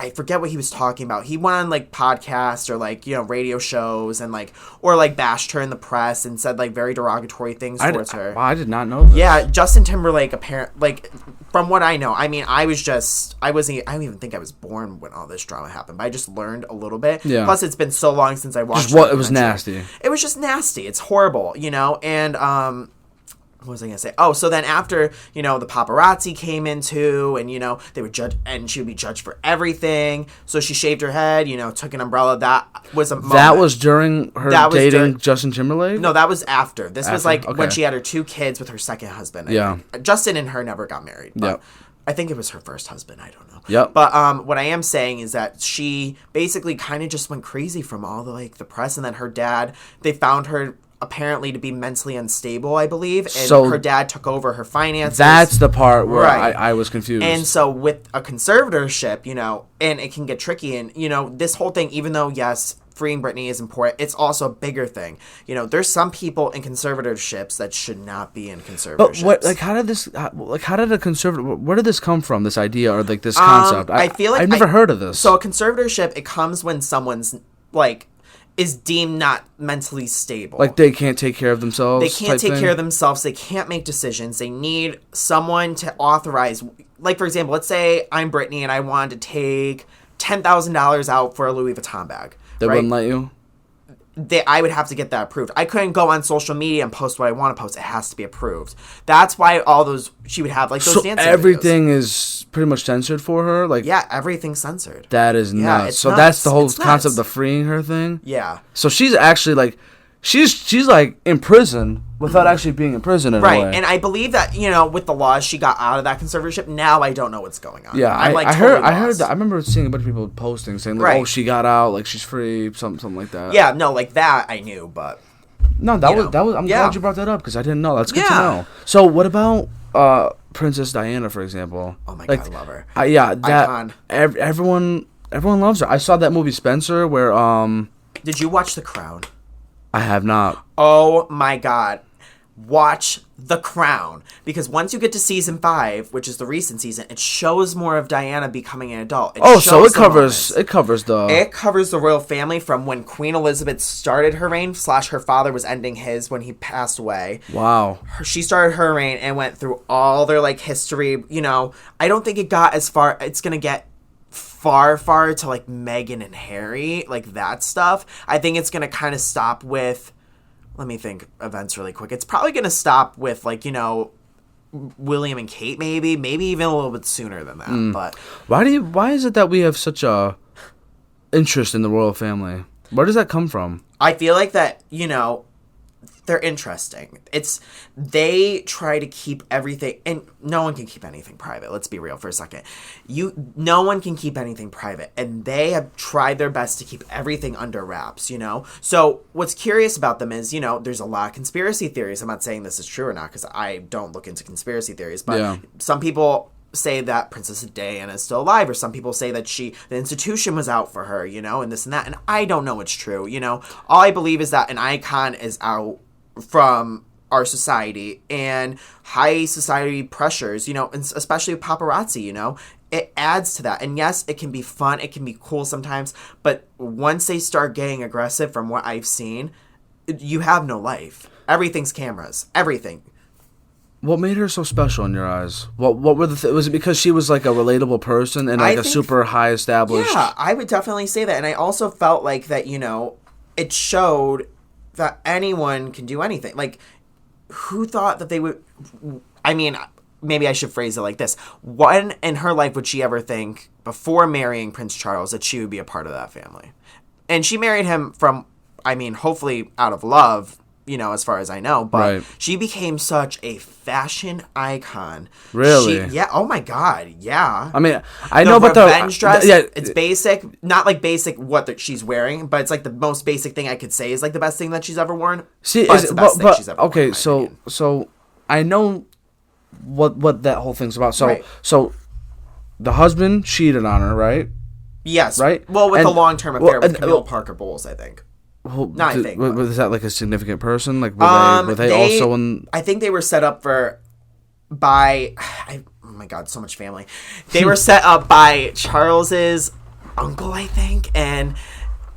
I forget what he was talking about. He went on like podcasts or like, you know, radio shows and like, or like bashed her in the press and said like very derogatory things towards her. I did not know this. Yeah, Justin Timberlake like from what I know, I mean, I don't even think I was born when all this drama happened, but I just learned a little bit. Yeah. Plus it's been so long since I watched it was nasty. It was just nasty. It's horrible, you know, and what was I going to say? Oh, so then after, you know, the paparazzi came into and, you know, they would judge and she would be judged for everything. So she shaved her head, you know, took an umbrella. That was a moment. That was during her dating Justin Timberlake? No, that was after. This was like when she had her 2 kids with her second husband. Justin and her never got married. But I think it was her first husband. I don't know. Yep. But what I am saying is that she basically kind of just went crazy from all the, like, the press. And then her dad, they found her apparently to be mentally unstable, I believe, and so her dad took over her finances. That's the part where I was confused. And so with a conservatorship, you know, and it can get tricky, and, you know, this whole thing, even though, yes, freeing Britney is important, it's also a bigger thing. You know, there's some people in conservatorships that should not be in conservatorships. But how did a conservator, where did this come from, this idea, or like this concept? I feel like I've never heard of this. So a conservatorship, it comes when someone's, like, is deemed not mentally stable. Like they can't take care of themselves? They can't take care of themselves. They can't make decisions. They need someone to authorize. Like, for example, let's say I'm Britney and I wanted to take $10,000 out for a Louis Vuitton bag. They wouldn't let you? I would have to get that approved. I couldn't go on social media and post what I want to post. It has to be approved. That's why she would have like those dancing everything videos. Is pretty much censored for her? Like, yeah, everything's censored. That is nuts. So that's the whole concept of freeing her thing? Yeah. So she's actually like, she's like in prison without actually being in prison in a way. Right, and I believe that, you know, with the laws, she got out of that conservatorship. Now I don't know what's going on. Yeah, I'm, like, I totally heard that. I remember seeing a bunch of people posting saying like, oh, she got out, like she's free, something like that. Yeah, no, like that I knew, but no, that was. I'm glad you brought that up because I didn't know. That's good to know. So what about Princess Diana, for example? Oh my God, I love her. That icon. Everyone loves her. I saw that movie Spencer where Did you watch The Crown? I have not. Oh my God. Watch The Crown, because once you get to season 5, which is the recent season, it shows more of Diana becoming an adult. So it covers the royal family from when Queen Elizabeth started her reign / her father was ending his when he passed away. Wow. She started her reign and went through all their like history. You know, I don't think it got as far. It's gonna get far to like Meghan and Harry, like that stuff. I think it's gonna kind of stop with. Let me think events really quick. It's probably going to stop with, like, you know, William and Kate, maybe even a little bit sooner than that. But why is it that we have such a interest in the royal family? Where does that come from? I feel like that, you know, they're interesting. They try to keep everything, and no one can keep anything private. Let's be real for a second. No one can keep anything private, and they have tried their best to keep everything under wraps, you know? So what's curious about them is, you know, there's a lot of conspiracy theories. I'm not saying this is true or not, because I don't look into conspiracy theories, but some people say that Princess Diana is still alive, or some people say that the institution was out for her, you know, and this and that, and I don't know what's true, you know? All I believe is that an icon is out from our society and high society pressures, you know, and especially with paparazzi, you know, it adds to that. And yes, it can be fun, it can be cool sometimes, but once they start getting aggressive, from what I've seen, you have no life. Everything's cameras, everything. What made her so special in your eyes? What were was it because she was like a relatable person and like a super high established? Yeah, I would definitely say that. And I also felt like that, you know, it showed that anyone can do anything. Like, who thought that they would... I mean, maybe I should phrase it like this. When in her life would she ever think, before marrying Prince Charles, that she would be a part of that family? And she married him from, I mean, hopefully out of love, you know, as far as I know. But she became such a fashion icon. Really? Yeah. Oh, my God. Yeah. I mean, I know about the revenge dress. Yeah, it's basic. Not like basic what she's wearing, but it's like the most basic thing I could say is like the best thing that she's ever worn. See, but it's the best thing she's ever worn. Okay, so I know what that whole thing's about. So the husband cheated on her, right? Yes. Right? Well, with a long-term affair with Camille Parker Bowles, I think. Well, was that like a significant person? Like were they also in? I think they were set up by. Oh my God, so much family. They were set up by Charles's uncle, I think, and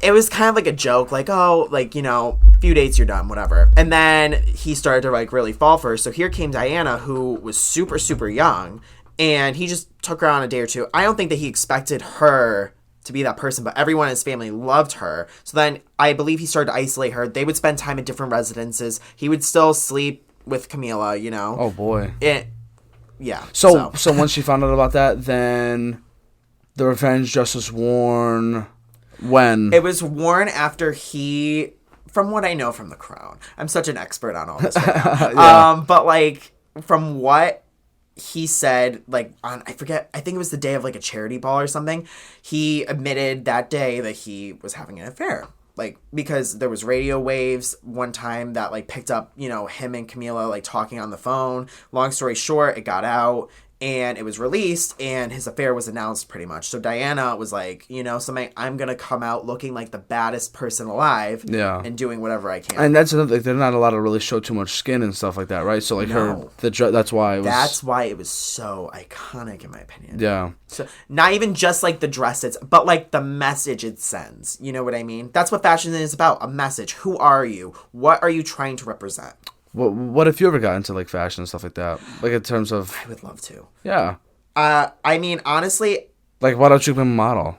it was kind of like a joke, like, oh, like, you know, few dates, you're done, whatever. And then he started to like really fall for her. So here came Diana, who was super, super young, and he just took her on a day or two. I don't think that he expected her to be that person, but everyone in his family loved her. So then I believe he started to isolate her. They would spend time at different residences. He would still sleep with Camila, you know. Oh boy. Yeah. So once she found out about that, then the revenge dress was worn when? It was worn after he, from what I know from The Crown. I'm such an expert on all this right now. But like from what he said, like, on, I forget, I think it was the day of like a charity ball or something, he admitted that day that he was having an affair. Like, because there was radio waves one time that like picked up, you know, him and Camila like talking on the phone. Long story short, it got out and it was released and his affair was announced pretty much. So Diana was like, you know, I'm going to come out looking like the baddest person alive and doing whatever I can. And that's another, like, they're not allowed to really show too much skin and stuff like that, right? So like that's why it was so iconic in my opinion. Yeah. So not even just like the dress but like the message it sends. You know what I mean? That's what fashion is about, a message. Who are you? What are you trying to represent? What if you ever got into like fashion and stuff like that? Like in terms of, I would love to. Yeah. I mean, honestly, like, why don't you become a model?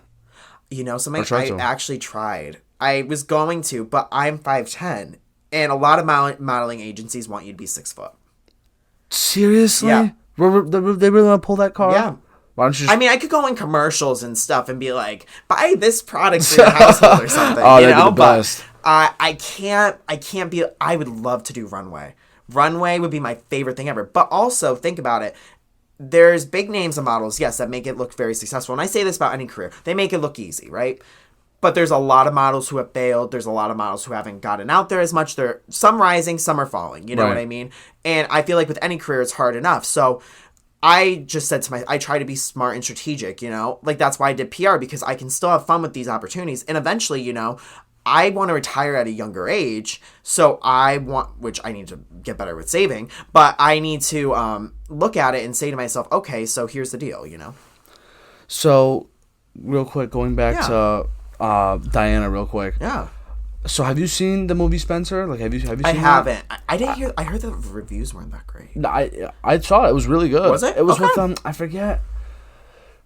You know, something I actually tried. I was going to, but I'm 5'10", and a lot of modeling agencies want you to be 6 foot. Seriously? Yeah. They really want to pull that card? Yeah. Why don't you I mean, I could go in commercials and stuff and be like, buy this product for your household or something. You know, but I can't be. I would love to do runway. Runway would be my favorite thing ever. But also, think about it. There's big names of models, yes, that make it look very successful. And I say this about any career. They make it look easy, right? But there's a lot of models who have failed. There's a lot of models who haven't gotten out there as much. They're some rising, some are falling. You know what I mean? And I feel like with any career, it's hard enough. So I just said I try to be smart and strategic, you know? Like, that's why I did PR, because I can still have fun with these opportunities. And eventually, you know, I want to retire at a younger age, so which I need to get better with saving, but I need to look at it and say to myself, okay, so here's the deal, So, real quick, going back to Diana real quick. Yeah. So have you seen the movie Spencer? Like, have you seen I haven't. That? I didn't hear. I heard the reviews weren't that great. No, I saw it. It was really good. Was it? It was with I forget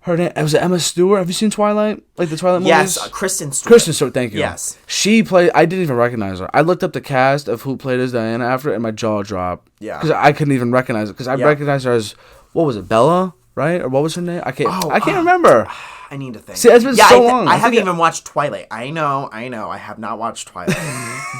her name. It was Emma Stewart. Have you seen Twilight? Like the Twilight movies? Yes, Kristen Stewart. Kristen Stewart. Thank you. Yes. She played. I didn't even recognize her. I looked up the cast of who played as Diana after it, and my jaw dropped. Yeah. Because I couldn't even recognize it. Because I recognized her as, what was it, Bella? Right? Or what was her name? I can't remember. I need to think. See, it's been so long. I haven't even watched Twilight. I know. I have not watched Twilight,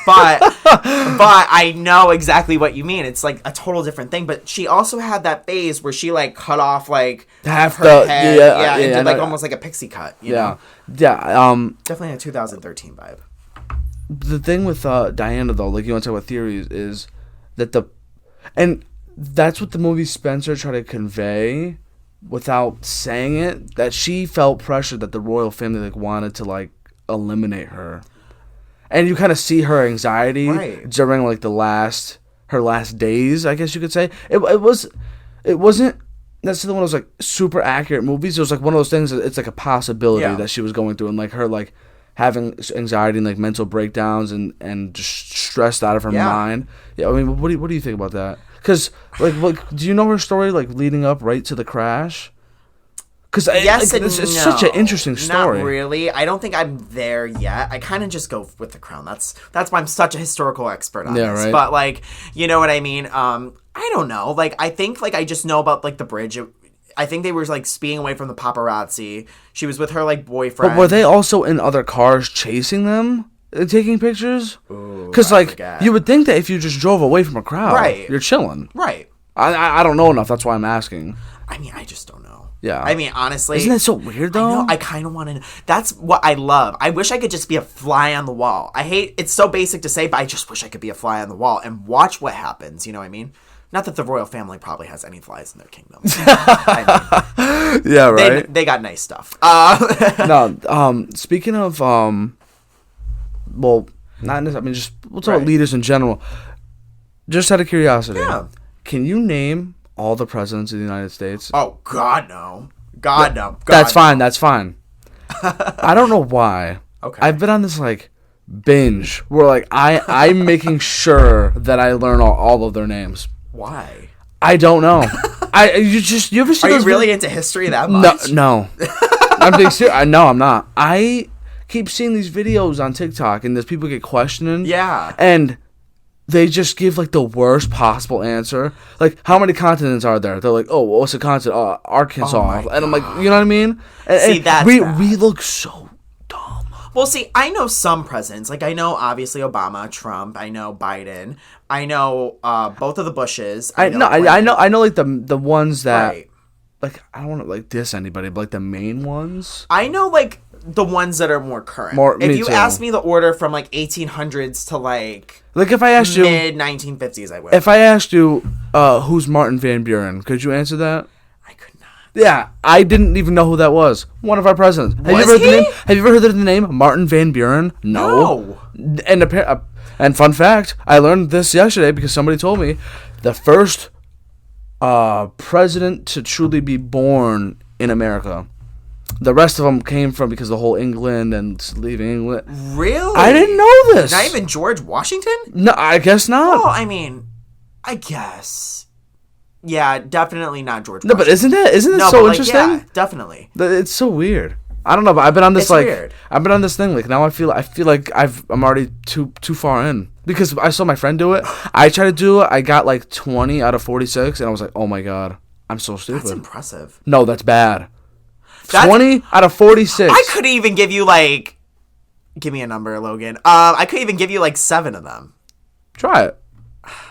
but I know exactly what you mean. It's like a total different thing. But she also had that phase where she like cut off like half her head, and did like almost like a pixie cut. You know? Definitely a 2013 vibe. The thing with Diana though, like you want to talk about theories, is that and that's what the movie Spencer tried to convey. Without saying it, that she felt pressure that the royal family like wanted to like eliminate her, and you kind of see her anxiety during like her last days, I guess you could say. It wasn't necessarily one of those like super accurate movies. It was like one of those things that it's like a possibility that she was going through, and like her like having anxiety and like mental breakdowns and just stressed out of her mind. Yeah, I mean, what do you think about that? Because, like, do you know her story, like, leading up right to the crash? Because it's such an interesting story. Not really. I don't think I'm there yet. I kind of just go with the crown. That's why I'm such a historical expert on this. Right. But, like, you know what I mean? I don't know. Like, I think, like, I just know about, like, the bridge. I think they were, like, speeding away from the paparazzi. She was with her, like, boyfriend. But were they also in other cars chasing them? Taking pictures? Because, like, you would think that if you just drove away from a crowd, you're chilling. Right. I don't know enough. That's why I'm asking. I mean, I just don't know. Yeah. I mean, honestly. Isn't that so weird, though? I know. I kind of want to know. That's what I love. I wish I could just be a fly on the wall. It's so basic to say, but I just wish I could be a fly on the wall and watch what happens. You know what I mean? Not that the royal family probably has any flies in their kingdom. I mean, yeah, right. They got nice stuff. No. Speaking of well, not necessarily. I mean, just we'll talk about leaders in general. Just out of curiosity, can you name all the presidents of the United States? Oh God, no. God, no. God, that's fine. That's fine. I don't know why. Okay. I've been on this like binge where like I'm making sure that I learn all of their names. Why? I don't know. You ever seen? Are you really into history that much? No. I'm being serious. No, I'm not. I keep seeing these videos on TikTok, and there's people get questioning. Yeah. And they just give like the worst possible answer. Like, how many continents are there? They're like, oh, what's the continent? Arkansas. And I'm like, you know what I mean? See, that's we look so dumb. Well, see, I know some presidents. Like, I know obviously Obama, Trump. I know Biden. I know both of the Bushes. I know like the ones that like I don't want to like diss anybody, but like the main ones. I know like the ones that are more current. If you ask me the order from like 1800s to like if I asked you mid 1950s, I would. If I asked you who's Martin Van Buren, could you answer that? I could not. Yeah, I didn't even know who that was. One of our presidents. Have you ever heard of the name Martin Van Buren? No. And fun fact, I learned this yesterday because somebody told me the first president to truly be born in America. The rest of them came from because of the whole England and leaving England. Really? I didn't know this. Not even George Washington? No, I guess not. Oh, I mean, I guess. Yeah, definitely not George Washington. No, but isn't it so interesting? Yeah, definitely. It's so weird. I don't know, but I've been on this weird. I've been on this thing like now I feel like I'm already too far in because I saw my friend do it. I tried to do it. I got like 20 out of 46 and I was like, "Oh my god, I'm so stupid." That's impressive. No, that's bad. 20 out of 46. I could even give you like give me a number, Logan. I could even give you like 7 of them. Try it.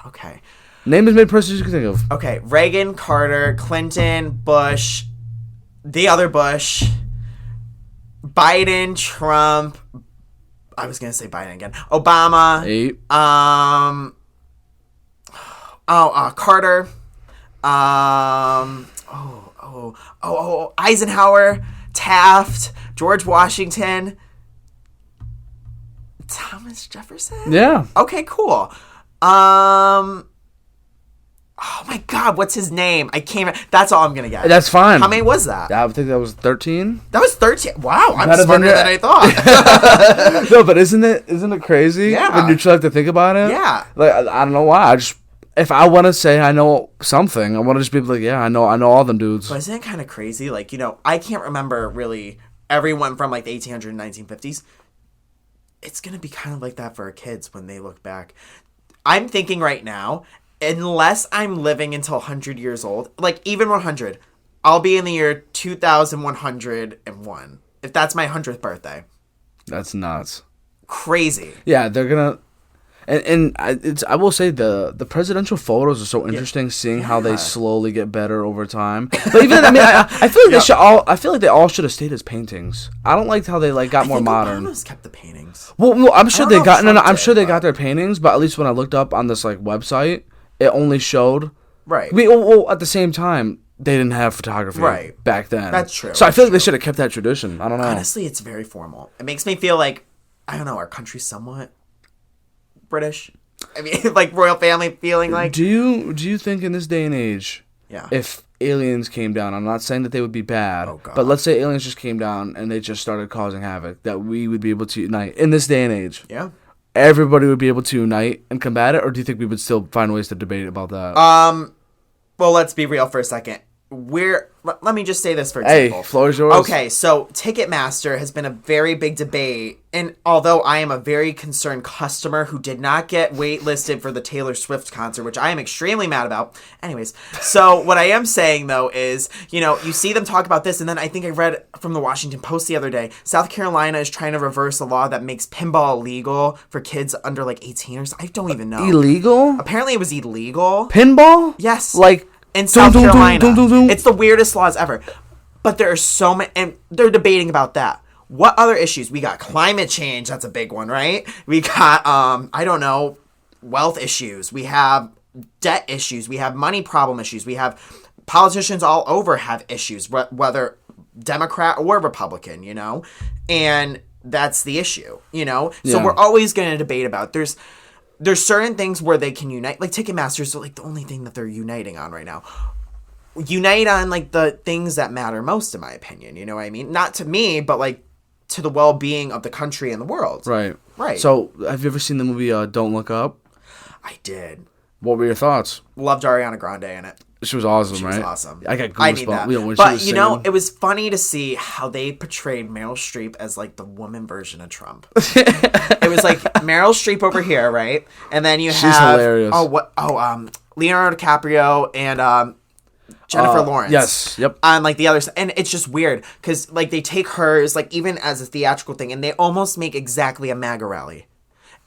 Okay. Name as many persons you can think of. Okay, Reagan, Carter, Clinton, Bush, the other Bush, Biden, Trump. I was gonna say Biden again. Obama. 8. Carter. Eisenhower, Taft, George Washington, Thomas Jefferson? Yeah. Okay, cool. Oh my God, what's his name? I can't. That's all I'm gonna get. That's fine. How many was that? I think that was 13. That was 13. Wow, I'm Better smarter than I thought. No, but isn't it crazy? Yeah. When you try to think about it. Yeah. Like I don't know why. If I want to say I know something, I want to just be like, yeah, I know all them dudes. But isn't it kind of crazy? Like, I can't remember really everyone from like the 1800s and 1950s. It's gonna be kind of like that for our kids when they look back. I'm thinking right now, unless I'm living until 100 years old, like even 100, I'll be in the year 2101. If that's my 100th birthday. That's nuts. Crazy. Yeah, they're gonna, I will say the presidential photos are so interesting, seeing how they slowly get better over time. But even I feel like I feel like they all should have stayed as paintings. I don't like how they got more modern. Obama's kept the paintings. Well, I'm sure they got got their paintings, but at least when I looked up on this website, it only showed right. Well, at the same time, they didn't have photography back then. That's true. So I feel like they should have kept that tradition. I don't know. Honestly, it's very formal. It makes me feel like, I don't know, our country's somewhat British. I mean, like royal family feeling like. Do you think in this day and age, if aliens came down, I'm not saying that they would be bad, but let's say aliens just came down and they just started causing havoc, that we would be able to unite in this day and age? Yeah. Everybody would be able to unite and combat it, or do you think we would still find ways to debate about that? Well, let's be real for a second. Let me just say this for example. Hey, floor is yours. Okay, so Ticketmaster has been a very big debate, and although I am a very concerned customer who did not get waitlisted for the Taylor Swift concert, which I am extremely mad about. Anyways, so what I am saying though is, you see them talk about this, and then I think I read from the Washington Post the other day, South Carolina is trying to reverse a law that makes pinball illegal for kids under like 18 or something. I don't even know. Illegal? Apparently it was illegal. Pinball? Yes. In South Carolina. It's the weirdest laws ever. But there are so many, and they're debating about that. What other issues? We got climate change. That's a big one, right? We got, I don't know, wealth issues. We have debt issues. We have money problem issues. We have politicians all over have issues, whether Democrat or Republican, and that's the issue, So we're always going to debate about There's certain things where they can unite, like Ticketmaster is the only thing that they're uniting on right now. Unite on the things that matter most, in my opinion. You know what I mean? Not to me, but to the well-being of the country and the world. Right. Right. So, have you ever seen the movie Don't Look Up? I did. What were your thoughts? Loved Ariana Grande in it. She was awesome, right? She was awesome. I got I need goosebumps. But, it was funny to see how they portrayed Meryl Streep as, the woman version of Trump. It was, Meryl Streep over here, right? And then you have... She's hilarious. Leonardo DiCaprio and Jennifer Lawrence. Yes, yep. On, the other side. And it's just weird, because, they take hers, even as a theatrical thing, and they almost make exactly a MAGA rally.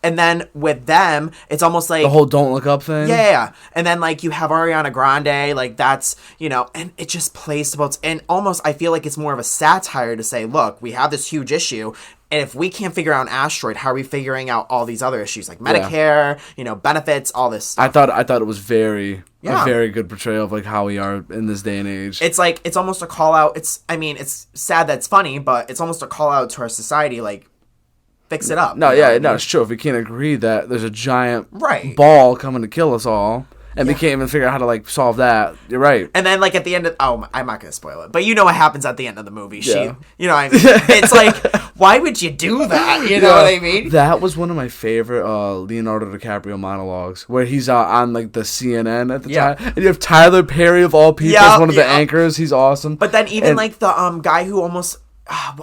And then with them, it's almost like... The whole Don't Look Up thing? Yeah. And then, you have Ariana Grande, that's, and it just plays to both... And almost, I feel like it's more of a satire to say, look, we have this huge issue, and if we can't figure out an asteroid, how are we figuring out all these other issues, like Medicare, benefits, all this stuff. I thought it was a very good portrayal of, how we are in this day and age. It's it's almost a call-out... it's sad that it's funny, but it's almost a call-out to our society, fix it up. No, it's true. If we can't agree that there's a giant ball coming to kill us all, and we can't even figure out how to solve that, you're right. And then at the end of I'm not gonna spoil it, but you know what happens at the end of the movie. Yeah. It's why would you do that? You know what I mean? That was one of my favorite Leonardo DiCaprio monologues, where he's on the CNN at the time, and you have Tyler Perry of all people as one of the anchors. He's awesome. But then even the guy who almost.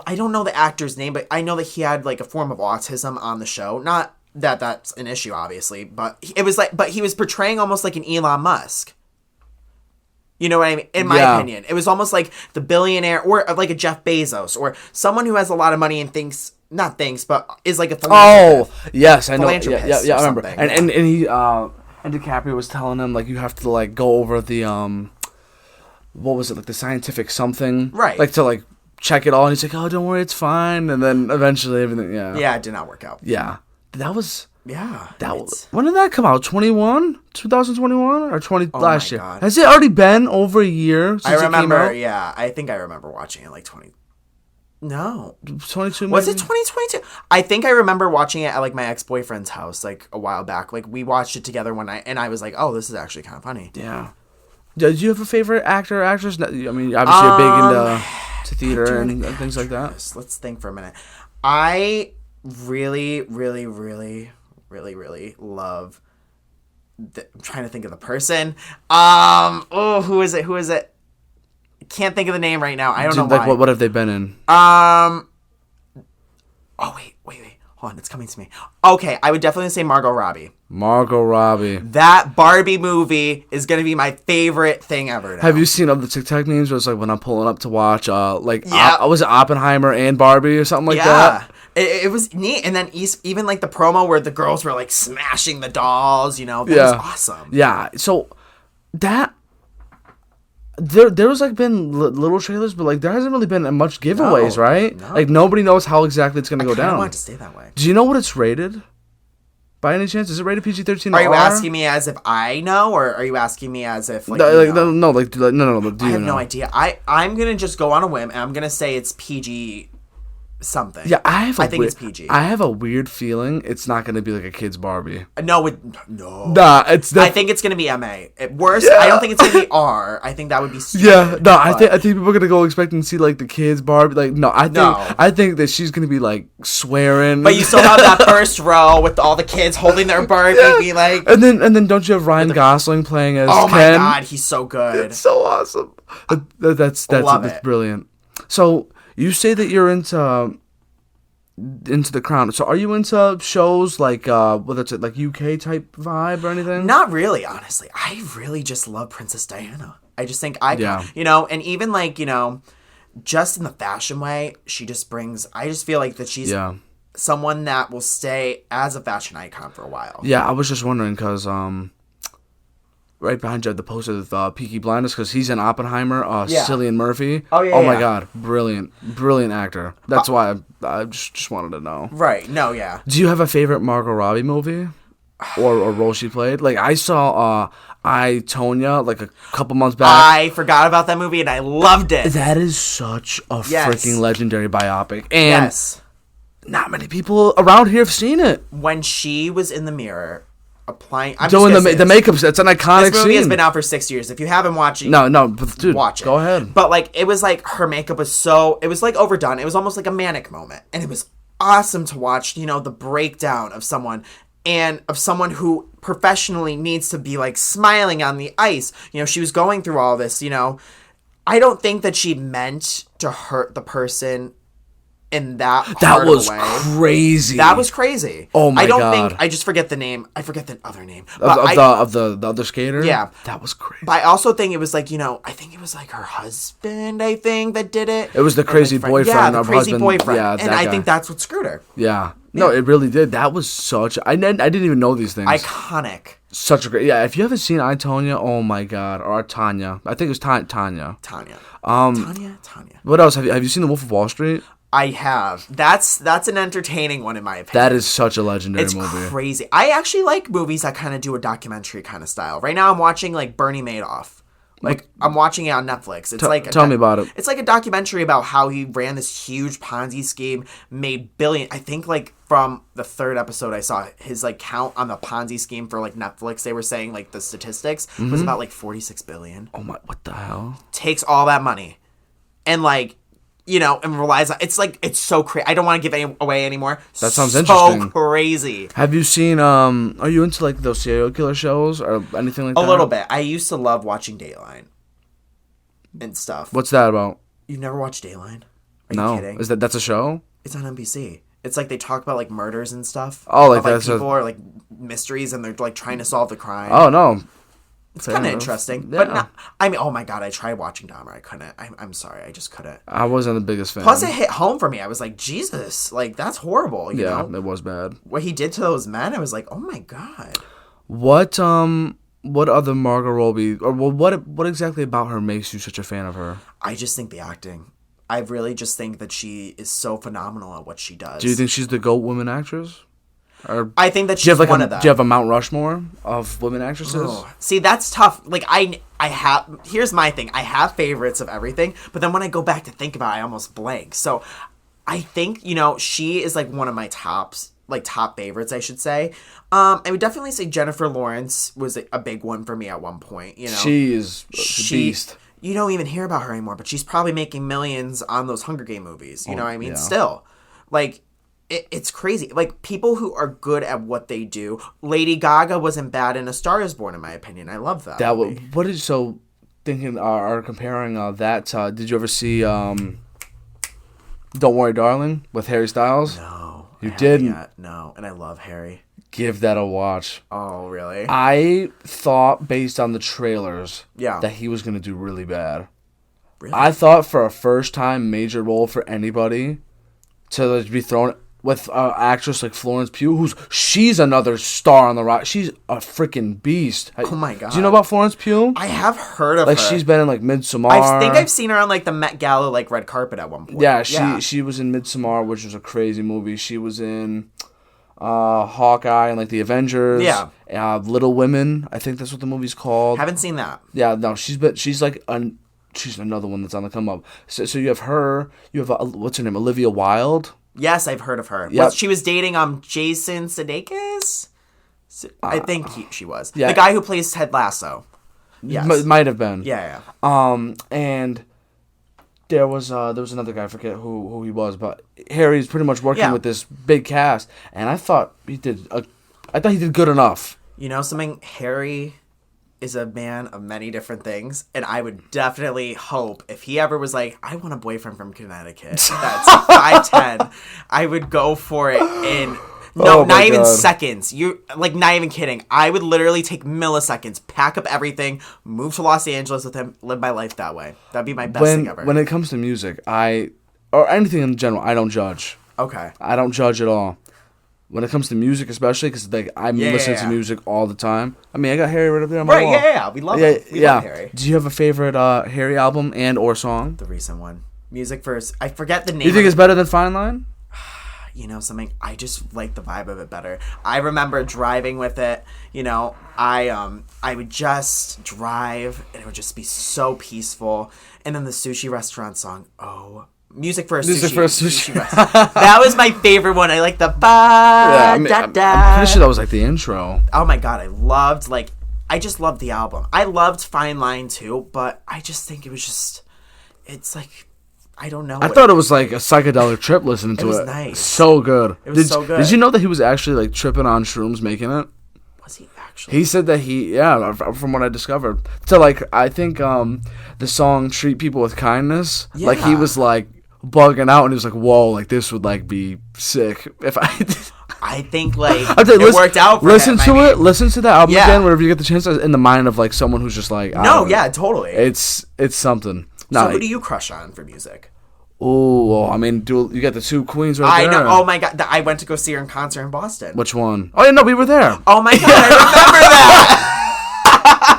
I don't know the actor's name, but I know that he had a form of autism on the show. Not that that's an issue, obviously, but it was but he was portraying almost like an Elon Musk. You know what I mean? In my opinion, it was almost like the billionaire or like a Jeff Bezos or someone who has a lot of money and but is like a philanthropist. Oh, yes, I know. Philanthropist I remember. And he and DiCaprio was telling him you have to go over the what was it, the scientific something, right? To check it all, and he's like, "Oh, don't worry, it's fine." And then eventually everything, it did not work out. Yeah, that was when did that come out? 2021 or 20 last year? God. Has it already been over a year since I remember. it came out? Yeah, I think I remember watching it 20. No. 22 Was maybe? it 2022? I think I remember watching it at like my ex-boyfriend's house like a while back. Like we watched it together one night and I was like, "Oh, this is actually kind of funny." Yeah. Did you have a favorite actor or actress? I mean, obviously you're big into theater and things like that. Let's think for a minute. I really, really, really, really, really love. I'm trying to think of the person. Who is it? Who is it? Can't think of the name right now. I don't know like why. what have they been in? Oh wait. Hold on, it's coming to me. Okay, I would definitely say Margot Robbie. Margot Robbie. That Barbie movie is gonna be my favorite thing ever. Now. Have you seen other TikTok memes where it's like when I'm pulling up to watch, Yeah. was it Oppenheimer and Barbie or something like that? It was neat, and then even like the promo where the girls were like smashing the dolls, that was awesome. Yeah, so that there was like been little trailers, but like there hasn't really been much giveaways, right? No. Like nobody knows how exactly it's gonna go down. I want it to stay that way. Do you know what it's rated? By any chance, is it rated PG-13? Are you asking me as if I know, or are you asking me as if like no, you know? no. I have no idea. I'm gonna just go on a whim, and I'm gonna say it's PG something. Yeah, I think it's PG. I have a weird feeling it's not gonna be like a kid's Barbie. No. Nah, I think it's gonna be MA. At worst, I don't think it's gonna be R. I think that would be stupid. Yeah, no, I think people are gonna go expecting to see like the kids Barbie. Like, no, I think that she's gonna be like swearing. But you still have that first row with all the kids holding their Barbie, be like. And then don't you have Ryan Gosling playing as Ken? Oh my God, he's so good. It's so awesome. That's brilliant. So you say that you're into The Crown. So are you into shows like whether it's like UK type vibe or anything? Not really, honestly. I really just love Princess Diana. I just think and even like, just in the fashion way, she just brings, I just feel like that she's someone that will stay as a fashion icon for a while. Yeah, I was just wondering because right behind you have the poster of Peaky Blinders because he's in Oppenheimer. Cillian Murphy. Oh yeah. Oh my God, brilliant actor. That's why I just wanted to know. Right. No. Yeah. Do you have a favorite Margot Robbie movie, or role she played? Like I saw I, Tonya like a couple months back. I forgot about that movie and I loved it. That is such a freaking legendary biopic, and not many people around here have seen it. When she was in the mirror. Doing the makeup, it's an iconic scene. This movie has been out for 6 years. If you haven't watched it, dude, watch it. Go ahead. But like, it was like her makeup was it was like overdone. It was almost like a manic moment, and it was awesome to watch. The breakdown of someone who professionally needs to be like smiling on the ice. She was going through all this. I don't think that she meant to hurt the person. In that was way. Crazy. That was crazy. Oh my God. I don't think I just forget the name. I forget the other name. Of the other skater? Yeah. That was crazy. But I also think it was like, I think it was like her husband, I think, that did it. It was the crazy boyfriend. Yeah, the crazy boyfriend. Yeah, and I think that's what screwed her. Yeah. No, it really did. That was such I didn't even know these things. Iconic. Such a great if you haven't seen I, Tonya, oh my God. Or Tanya. I think it was Tanya. Tanya. Tanya. What else? Have you seen The Wolf of Wall Street? I have. That's an entertaining one in my opinion. That is such a legendary movie. It's crazy. I actually like movies that kind of do a documentary kind of style. Right now I'm watching like Bernie Madoff. Like I'm watching it on Netflix. It's tell me about it. It's like a documentary about how he ran this huge Ponzi scheme, made billion. I think like from the third episode I saw his like count on the Ponzi scheme for like Netflix. They were saying like the statistics was about like 46 billion. Oh my! What the hell? Takes all that money, and like. And relies on it's so crazy. I don't want to give away anymore. That sounds interesting. So crazy. Have you seen? Are you into like those serial killer shows or anything like that? A little bit. I used to love watching Dateline and stuff. What's that about? You've never watched Dateline? No. You kidding? That's a show? It's on NBC. It's like they talk about like murders and stuff. Oh, like that's people are like mysteries and they're like trying to solve the crime. Oh no. It's kind of interesting, yeah. but I mean, oh my God, I tried watching Dahmer. I couldn't. I'm sorry, I just couldn't. I wasn't the biggest fan. Plus, it hit home for me. I was like, Jesus, like that's horrible. You know? It was bad. What he did to those men, I was like, oh my God. What other Margot Robbie, or what exactly about her makes you such a fan of her? I just think the acting. I really just think that she is so phenomenal at what she does. Do you think she's the GOAT woman actress? Or I think that she's one of them. Do you have a Mount Rushmore of women actresses? Oh. See, that's tough. Like, I have... Here's my thing. I have favorites of everything, but then when I go back to think about it, I almost blank. So, I think, she is, like, one of my top favorites, I should say. I would definitely say Jennifer Lawrence was a big one for me at one point, She is a beast. You don't even hear about her anymore, but she's probably making millions on those Hunger Game movies. You know what I mean? Yeah. Still. Like, it's crazy. Like, people who are good at what they do. Lady Gaga wasn't bad in A Star Is Born, in my opinion. I love that movie. Thinking, or comparing that, did you ever see Don't Worry, Darling with Harry Styles? No. You didn't? Yet. No, and I love Harry. Give that a watch. Oh, really? I thought, based on the trailers, that he was going to do really bad. Really? I thought for a first-time major role for anybody to be thrown with an actress like Florence Pugh, she's another star on the rock. She's a freaking beast. Oh, my God. Do you know about Florence Pugh? I have heard of her. She's been in, Midsommar. I think I've seen her on, the Met Gala, red carpet at one point. Yeah, she was in Midsommar, which was a crazy movie. She was in... Hawkeye and the Avengers. Yeah. Little Women. I think that's what the movie's called. Haven't seen that. Yeah, no, she's another one that's on the come up. So you have her. You have what's her name? Olivia Wilde. Yes, I've heard of her. Yep. She was dating Jason Sudeikis. I think she was the guy who plays Ted Lasso. Yes, might have been. Yeah. And there was another guy, I forget who he was, but Harry's pretty much working with this big cast, and I thought he did good enough. You know something? Harry is a man of many different things, and I would definitely hope if he ever was like, I want a boyfriend from Connecticut that's 5'10", I would go for it in... No, not even seconds. You're not even kidding. I would literally take milliseconds, pack up everything, move to Los Angeles with him, live my life that way. That'd be my best thing ever. When it comes to music, or anything in general, I don't judge. Okay. I don't judge at all. When it comes to music, especially, because I'm listening to music all the time. I mean, I got Harry right up there on my wall. Yeah. We love it. We love Harry. Do you have a favorite Harry album and or song? The recent one. Music first. I forget the name. You think it's better than Fine Line? You know something? I just like the vibe of it better. I remember driving with it. I would just drive and it would just be so peaceful. And then the sushi restaurant song. Oh, music for a sushi restaurant. That was my favorite one. I like the I'm pretty sure that was the intro. Oh my God, I just loved the album. I loved Fine Line too, but I just think it was I don't know. I thought it was a psychedelic trip listening to it. It was nice. So good. It was so good. Did you know that he was actually tripping on shrooms making it? Was he actually? He said that from what I discovered. So I think the song "Treat People with Kindness," he was bugging out and he was whoa, this would be sick if I did. I think it worked out for listen him. to it. Listen to that album again whenever you get the chance, in the mind of someone who's just totally. It's something. So who do you crush on for music? Oh, I mean, you got the two queens right there. I know. Oh my God, I went to go see her in concert in Boston. Which one? Oh yeah, no, we were there. Oh my God, I remember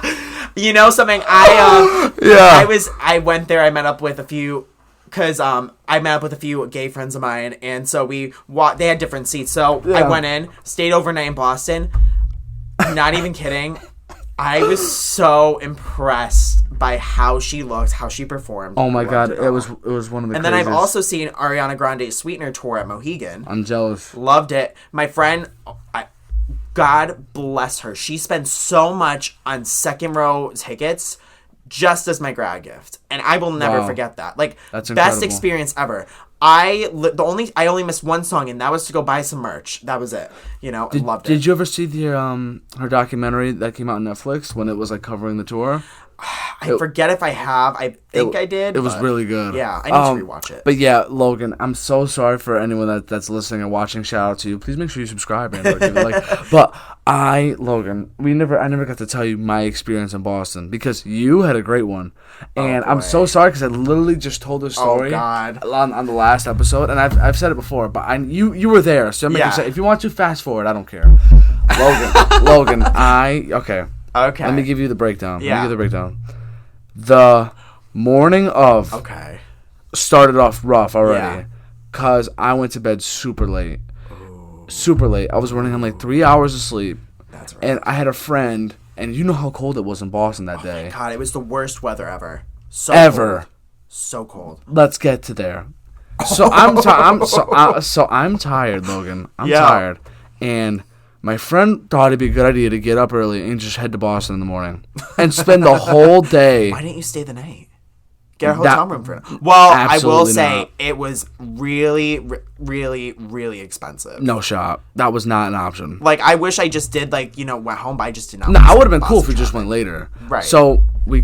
that. You know something? I went there. I met up with a few. Because I met up with a few gay friends of mine, and so they had different seats. So I went in, stayed overnight in Boston. Not even kidding. I was so impressed by how she looked, how she performed. Oh my God, it was one of the. And then I've also seen Ariana Grande's Sweetener tour at Mohegan. I'm jealous. Loved it. My friend, God bless her. She spent so much on second row tickets. Just as my grad gift, and I will never forget that. That's best experience ever. I only missed one song, and that was to go buy some merch. That was it. Loved it. Did you ever see her documentary that came out on Netflix when it was covering the tour? I forget if I have. I think I did. It was really good. Yeah, I need to rewatch it. But yeah, Logan, I'm so sorry for anyone that's listening and watching. Shout out to you. Please make sure you subscribe. But I never got to tell you my experience in Boston because you had a great one, and I'm so sorry because I literally just told this story on the last episode, and I've said it before, but you were there, so I'm making say if you want to fast forward, I don't care. Logan, okay. Okay. Let me give you the breakdown. The morning of started off rough already because I went to bed super late. Ooh. super late. I was running on like 3 hours of sleep. That's right. And I had a friend, and you know how cold it was in Boston that day. My God, it was the worst weather ever. So Ever. cold. So cold. Let's get to there. So I'm tired, Logan. I'm tired, and my friend thought it'd be a good idea to get up early and just head to Boston in the morning and spend the whole day. Why didn't you stay the night? Get a hotel room for it. Well, I will say not. it was really, really, really expensive. No shot. That was not an option. Like, I wish I just did, like, went home, but I just did not. No, I would have been cool if we just went later. Right. So we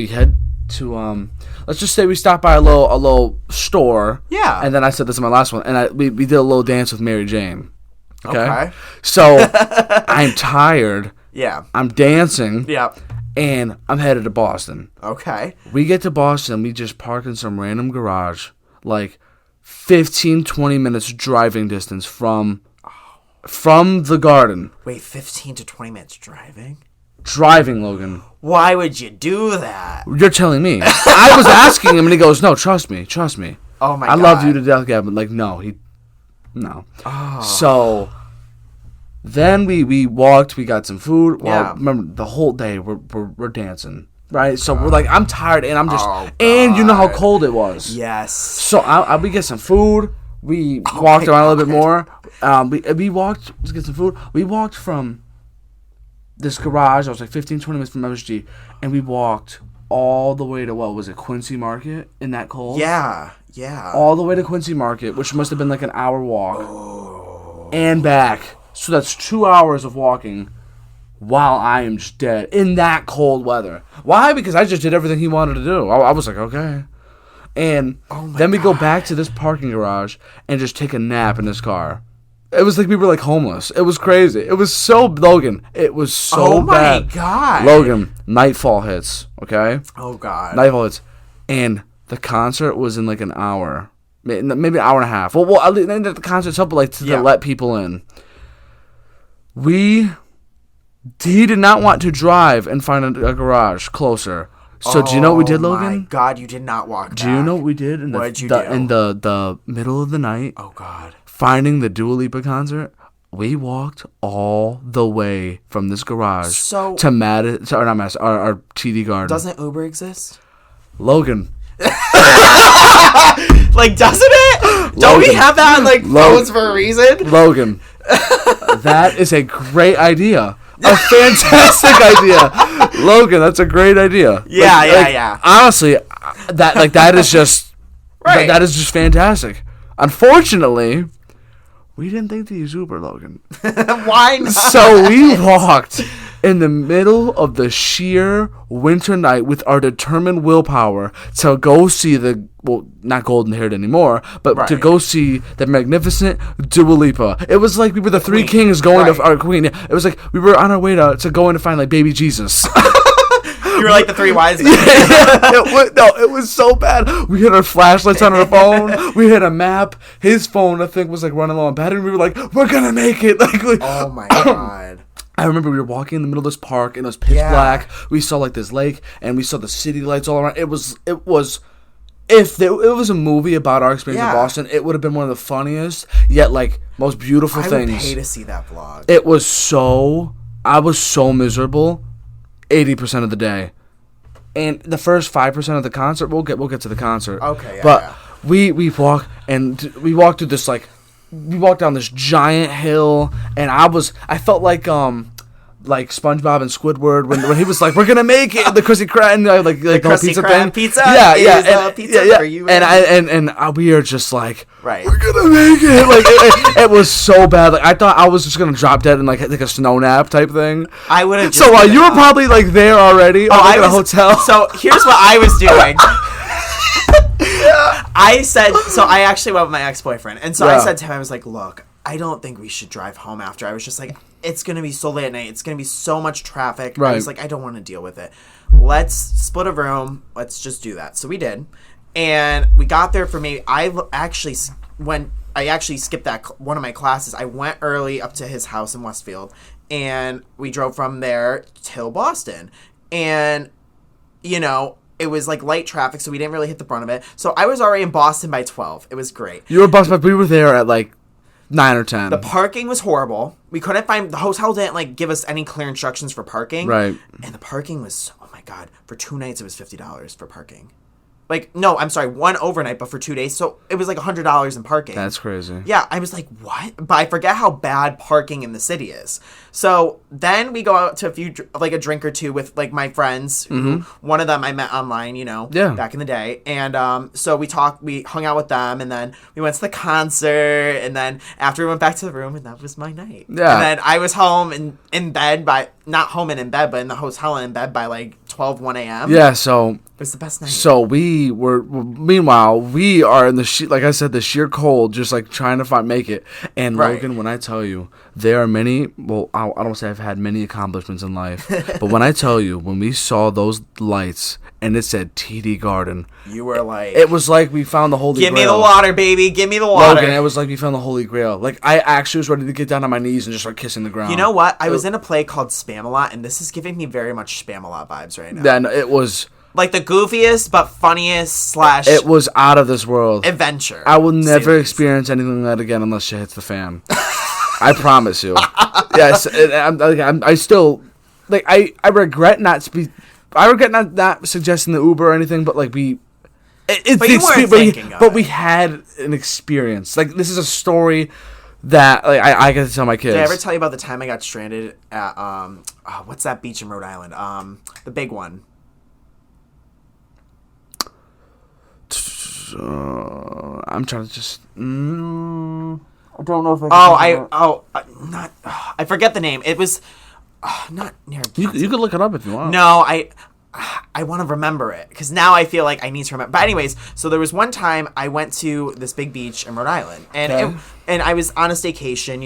head to let's just say we stopped by a little store. Yeah. And then I said this in my last one, and we did a little dance with Mary Jane. Okay. So I'm tired. Yeah. I'm dancing. Yeah. And I'm headed to Boston. Okay. We get to Boston. We just park in some random garage, like 15, 20 minutes driving distance from the garden. Wait, 15 to 20 minutes driving? Driving, Logan. Why would you do that? You're telling me. I was asking him, and he goes, "No, trust me. Oh, my God. I love you to death, Gavin." Like, no. Oh. So then we walked. We got some food. Well, Yeah. remember, the whole day we're dancing. Right? So we're like, I'm tired, and I'm just... Oh, and you know how cold it was. Yes. So we get some food. We walked around a little bit more. We walked to get some food. We walked from this garage. I was like 15, 20 minutes from MSG. And we walked all the way to, what was it, Quincy Market in that cold? Yeah. All the way to Quincy Market, which must have been like an hour walk. And back. So that's 2 hours of walking while I am just dead in that cold weather. Why? Because I just did everything he wanted to do. I was like, okay. And then we go back to this parking garage and just take a nap in his car. It was like we were like homeless. It was crazy. It was so, Logan, it was so bad. Oh my God. Logan, nightfall hits, okay? Oh God. Nightfall hits. And the concert was in like an hour. Maybe an hour and a half. Well, the concert's up like to let people in. He did not want to drive and find a garage closer. So do you know what we did, Logan? Oh my God, you did not walk back. Do you know what we did in What'd you do? In the middle of the night? Oh God. Finding the Dua Lipa concert, we walked all the way from this garage to our TD Garden. Doesn't Uber exist? Logan. Like, doesn't it? Don't we have that on like phones for a reason? Logan. That is a great idea. A fantastic idea. Logan, that's a great idea. Yeah. Honestly, that is just right. That is just fantastic. Unfortunately, we didn't think to use Uber, Logan. Why not? So we walked in the middle of the sheer winter night with our determined willpower to go see not golden haired anymore, but to go see the magnificent Dua Lipa. It was like we were the three kings going to our queen. It was like we were on our way to go in to find like baby Jesus. You were like the three wise men. It was so bad. We had our flashlights on our phone. We had a map. His phone, I think, was like running low on battery. And we were like, we're gonna make it. Oh my God. I remember we were walking in the middle of this park and it was pitch black. We saw like this lake and we saw the city lights all around. It was if it was a movie about our experience in Boston, it would have been one of the funniest yet like most beautiful things. I would pay to see that vlog. I was so miserable 80% of the day. And the first 5% of the concert, we'll get to the concert. Okay, But we walked through this we walked down this giant hill, and I felt like SpongeBob and Squidward when he was like, "We're gonna make it," the Krusty Krab and the Krusty pizza Krab thing. Pizza, pizza for you. And we are just like, right, we're gonna make it. It was so bad. Like I thought I was just gonna drop dead in like a snow nap type thing. I would have. So you were probably like there already. I was at a hotel. So here's what I was doing. I actually went with my ex-boyfriend, and so I said to him, I was like, look, I don't think we should drive home after. I was just like, it's going to be so late at night. It's going to be so much traffic. Right. I was like, I don't want to deal with it. Let's split a room. Let's just do that. So we did. And we got there for me. I actually skipped one of my classes. I went early up to his house in Westfield, and we drove from there till Boston. And, it was like light traffic, so we didn't really hit the brunt of it. So I was already in Boston by 12. It was great. You were in Boston, but we were there at like 9 or 10. The parking was horrible. We couldn't find, the hotel didn't like give us any clear instructions for parking. Right. And the parking was, oh my God, for 2 nights it was $50 for parking. Like, no, I'm sorry, 1 overnight, but for 2 days. So it was like $100 in parking. That's crazy. Yeah, I was like, what? But I forget how bad parking in the city is. So then we go out to a drink or two with like my friends. Who, one of them I met online, back in the day. And so we hung out with them, and then we went to the concert, and then after we went back to the room, and that was my night. Yeah. And then I was home and in bed not home and in bed, but in the hotel and in bed by like 1 a.m. Yeah, so... It was the best night. So meanwhile, we are in like I said, the sheer cold, just like trying to make it. And right. Logan, when I tell you, there are many, I don't say I've had many accomplishments in life, but when I tell you, when we saw those lights and it said TD Garden, you were like... It was like we found the Holy Grail. Give me the water, baby. Give me the water. Logan, it was like we found the Holy Grail. Like, I actually was ready to get down on my knees and just start kissing the ground. You know what? I was in a play called Spam-A-Lot, and this is giving me very much Spam-A-Lot vibes right now. Then it was... Like the goofiest but funniest / It was out of this world. Adventure. I will never experience anything like that again unless shit hits the fan. I promise you. Yes, I still like I regret not suggesting the Uber or anything, but like we had an experience. Like, this is a story that like I get to tell my kids. Did I ever tell you about the time I got stranded at what's that beach in Rhode Island? The big one. I'm trying to just. I don't know if I. I forget the name. It was not near. You could look it up if you want. No, I want to remember it because now I feel like I need to remember. But anyways, so there was one time I went to this big beach in Rhode Island, and and I was on a staycation,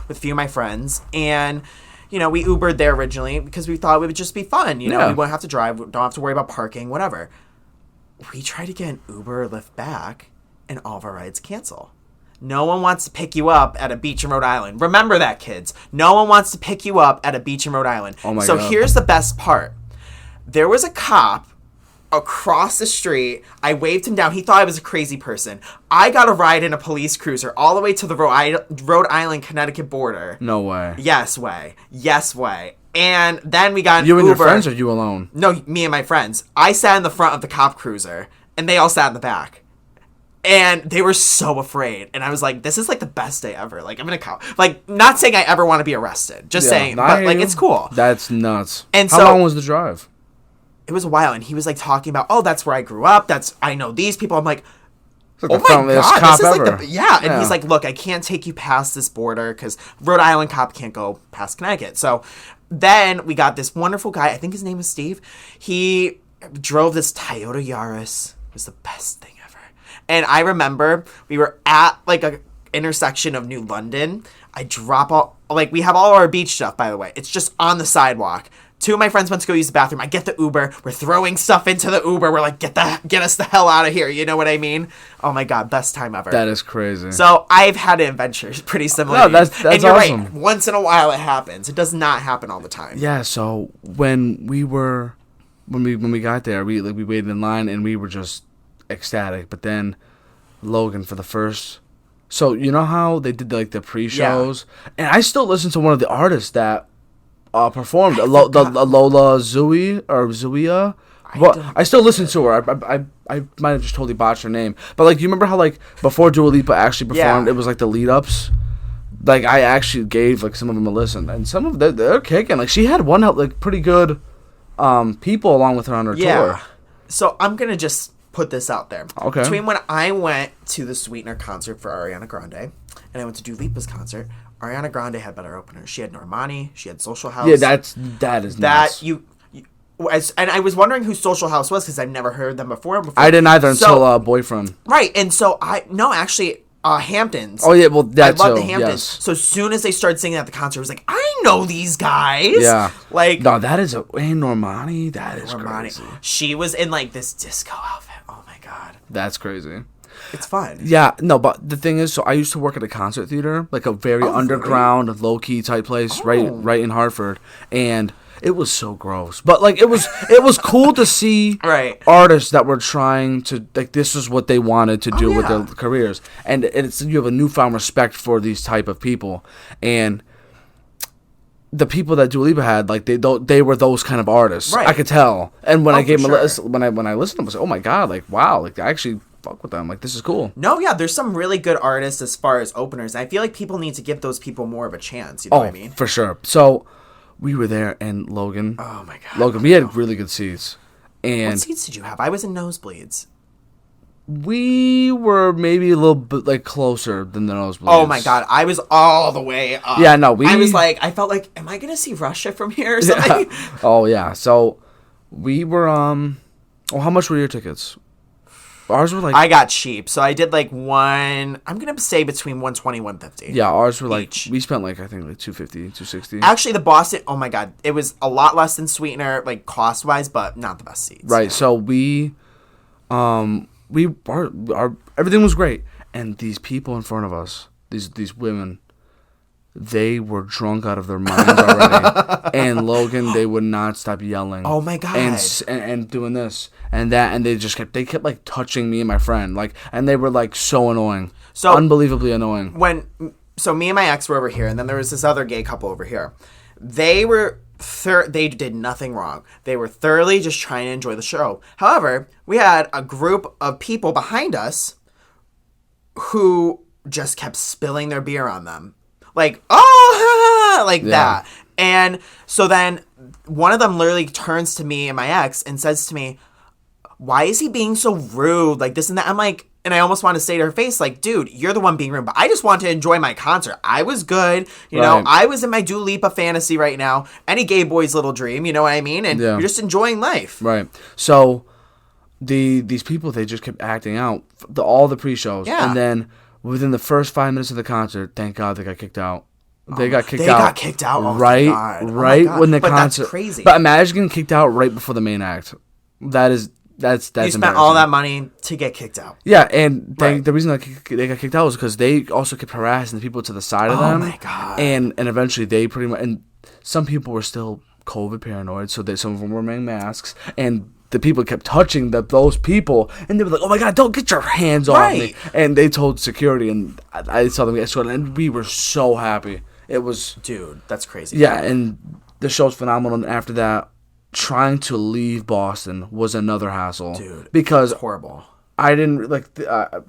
with a few of my friends, and. We Ubered there originally because we thought it would just be fun. We wouldn't have to drive, don't have to worry about parking, whatever. We try to get an Uber or Lyft back, and all of our rides cancel. No one wants to pick you up at a beach in Rhode Island. Remember that, kids. No one wants to pick you up at a beach in Rhode Island. Oh my God. So here's the best part. There was a cop across the street. I waved him down. He thought I was a crazy person. I got a ride in a police cruiser all the way to the Rhode Island-Connecticut border. No way. Yes way. Yes way. And then we got an You and Uber. your friends, or you alone? No, me and my friends. I sat in the front of the cop cruiser, and they all sat in the back. And they were so afraid. And I was like, this is like the best day ever. Like, I'm in a cop. Like, not saying I ever want to be arrested. Just saying. But, like, it's cool. That's nuts. And How long was the drive? It was a while. And he was, like, talking about, that's where I grew up. I know these people. I'm like, oh my God, this is like and he's like, look, I can't take you past this border because Rhode Island cop can't go past Connecticut. So then we got this wonderful guy. I think his name is Steve. He drove this Toyota Yaris. It was the best thing ever. And I remember we were at like a intersection of New London. I drop all, like, we have all our beach stuff, by the way. It's just on the sidewalk. Two of my friends went to go use the bathroom. I get the Uber. We're throwing stuff into the Uber. We're like, get us the hell out of here. You know what I mean? Oh my God, best time ever. That is crazy. So I've had adventures pretty similar. No, that's and you're awesome. Right. Once in a while it happens. It does not happen all the time. Yeah. So when we got there, we waited in line and we were just ecstatic. But then Logan for the first. So you know how they did like the pre-shows, and I still listen to one of the artists that. Performed Lola Zuia. Well, I still listen to her. I might have just totally botched her name, but like, you remember how like before Dua Lipa actually performed, it was like the lead ups. Like, I actually gave like some of them a listen, and some of them they're kicking. Like, she had one like pretty good people along with her on her tour. So I'm gonna just put this out there. Okay. Between when I went to the Sweetener concert for Ariana Grande and I went to Dua Lipa's concert. Ariana Grande had better openers. She had Normani. She had Social House. Yeah, that is nuts. And I was wondering who Social House was because I've never heard them before. I didn't either until Boyfriend. Right, and so actually Hamptons. Oh yeah, well I love the Hamptons. Yes. So as soon as they started singing at the concert, I was like, I know these guys. Yeah, like no, that is Normani. That is crazy. She was in like this disco outfit. Oh my God, that's crazy. It's fun. Yeah, no, but the thing is, so I used to work at a concert theater, like a very underground, low-key type place, right in Hartford. And it was so gross. But like it was cool to see artists that were trying to like this is what they wanted to do with their careers, and you have a newfound respect for these type of people, and the people that Dua Lipa had, like they were those kind of artists. I could tell, and when I gave them when I listened to them, I was like, oh my god, like wow, like I actually fuck with them. Like, this is cool. No, yeah, there's some really good artists as far as openers. I feel like people need to give those people more of a chance. You know what I mean? For sure. So, we were there, and Logan. Oh, my God. Logan, we had really good seats. And what seats did you have? I was in nosebleeds. We were maybe a little bit, like, closer than the nosebleeds. Oh, my God. I was all the way up. Yeah, no, I was like, I felt like, am I going to see Russia from here or something? Yeah. Oh, yeah. So, we were, how much were your tickets? Ours were like... I got cheap, so I did like I'm going to say between 120 and 150. Yeah, ours were like... We spent like, I think like 250, 260. Actually, the Boston... Oh my God. It was a lot less than Sweetener, like cost-wise, but not the best seats. Right, so everything was great. And these people in front of us, these women... They were drunk out of their minds already. And Logan, they would not stop yelling. Oh my God. And doing this and that, and they kept like touching me and my friend, like, and they were like so annoying. So unbelievably annoying. So me and my ex were over here, and then there was this other gay couple over here. They were they did nothing wrong. They were thoroughly just trying to enjoy the show. However, we had a group of people behind us who just kept spilling their beer on them. Like, oh, like that. And so then one of them literally turns to me and my ex and says to me, why is he being so rude? Like this and that. I'm like, and I almost want to say to her face, like, dude, you're the one being rude. But I just want to enjoy my concert. I was good. You know, I was in my Dua Lipa fantasy right now. Any gay boy's little dream, you know what I mean? And you're just enjoying life. Right. So these people, they just kept acting out all the pre-shows. Yeah. And then... Within the first 5 minutes of the concert, thank God they got kicked out. They got kicked out. Oh, right, God. Right when the concert. That's crazy. But imagine getting kicked out right before the main act. That's you spent all that money to get kicked out. Yeah, and the reason they got kicked out was because they also kept harassing the people to the side of them. Oh my God. And eventually they pretty much, and some people were still COVID paranoid, so some of them were wearing masks, and the people kept touching those people, and they were like, "Oh my God, don't get your hands off me!" And they told security, and I saw them get escorted, and we were so happy. It was, dude, that's crazy. Yeah, and the show's phenomenal. And after that, trying to leave Boston was another hassle, dude, because it's horrible. I didn't like.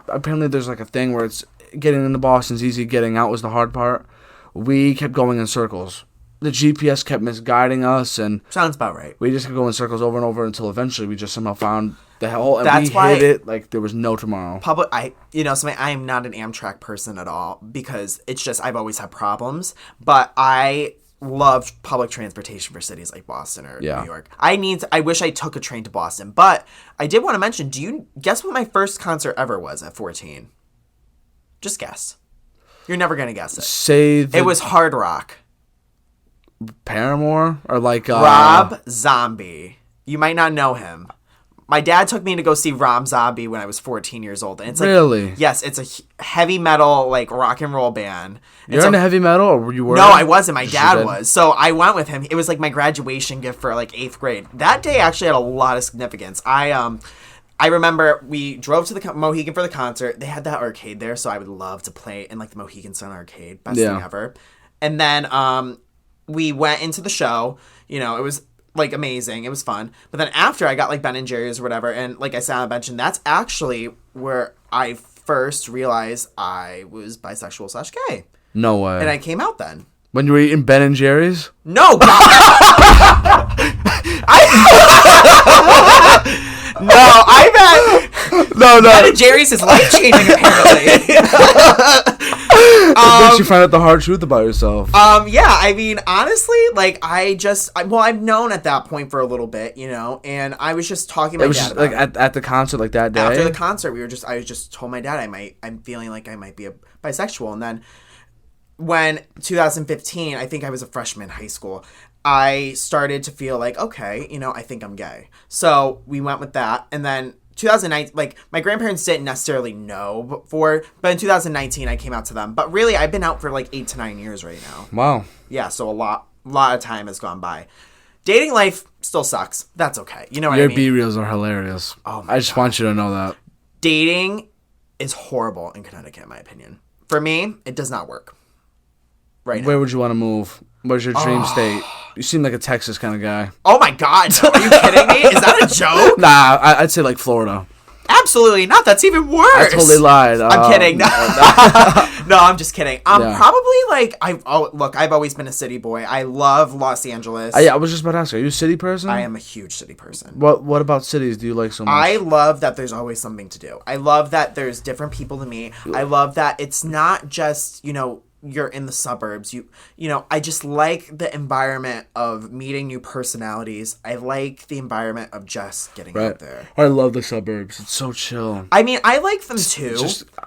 Apparently, there's like a thing where it's getting into Boston's easy, getting out was the hard part. We kept going in circles. The GPS kept misguiding us, and sounds about right. We just kept going in circles over and over until eventually we just somehow found the hell, and that's why hit it like there was no tomorrow. I am not an Amtrak person at all because it's just I've always had problems, but I love public transportation for cities like Boston or New York. I wish I took a train to Boston, but I did want to mention. Do you guess what my first concert ever was at 14? Just guess. You're never gonna guess it. It was Hard Rock. Paramore or like Rob Zombie. You might not know him. My dad took me to go see Rob Zombie when I was 14 years old, and it's like really, yes, it's a heavy metal like rock and roll band. You're into heavy metal, or you were? No, I wasn't. My dad was, so I went with him. It was like my graduation gift for like 8th grade. That day actually had a lot of significance. I remember we drove to the Mohegan for the concert. They had that arcade there, so I would love to play in like the Mohegan Sun arcade. Best thing ever. And then we went into the show. You know, it was like amazing. It was fun. But then after I got like Ben and Jerry's or whatever, and like I said, I mentioned that's actually where I first realized I was bisexual / gay. No way. And I came out then. When you were eating Ben and Jerry's? No, God. No, Ben and Jerry's is life changing apparently. It makes you find out the hard truth about yourself. Yeah, I mean, honestly, like, I've known at that point for a little bit, you know, and I was just talking to my dad about it. At the concert, like that day? After the concert, I just told my dad I'm feeling like I might be a bisexual, and then when 2015, I think I was a freshman in high school, I started to feel like, okay, you know, I think I'm gay. So we went with that, and then 2009, like, my grandparents didn't necessarily know before, but in 2019, I came out to them. But really, I've been out for like 8 to 9 years right now. Wow. Yeah, so a lot of time has gone by. Dating life still sucks. That's okay. You know what I Your mean? B-reels are hilarious. Oh I just want you to know that. Dating is horrible in Connecticut, in my opinion. For me, it does not work. Right now. Where would you want to move? What's your dream state? You seem like a Texas kind of guy. Oh my God, no. Are you kidding me? Is that a joke? Nah, I'd say like Florida. Absolutely not. That's even worse. I totally lied. I'm kidding. No, I'm just kidding. Probably like I've always been a city boy. I love Los Angeles. I was just about to ask, are you a city person? I am a huge city person. What about cities do you like so much? I love that there's always something to do. I love that there's different people to meet. I love that it's not just, you're in the suburbs. I just like the environment of meeting new personalities. I like the environment of just getting out there. I love the suburbs. It's so chill. I mean, I like them too.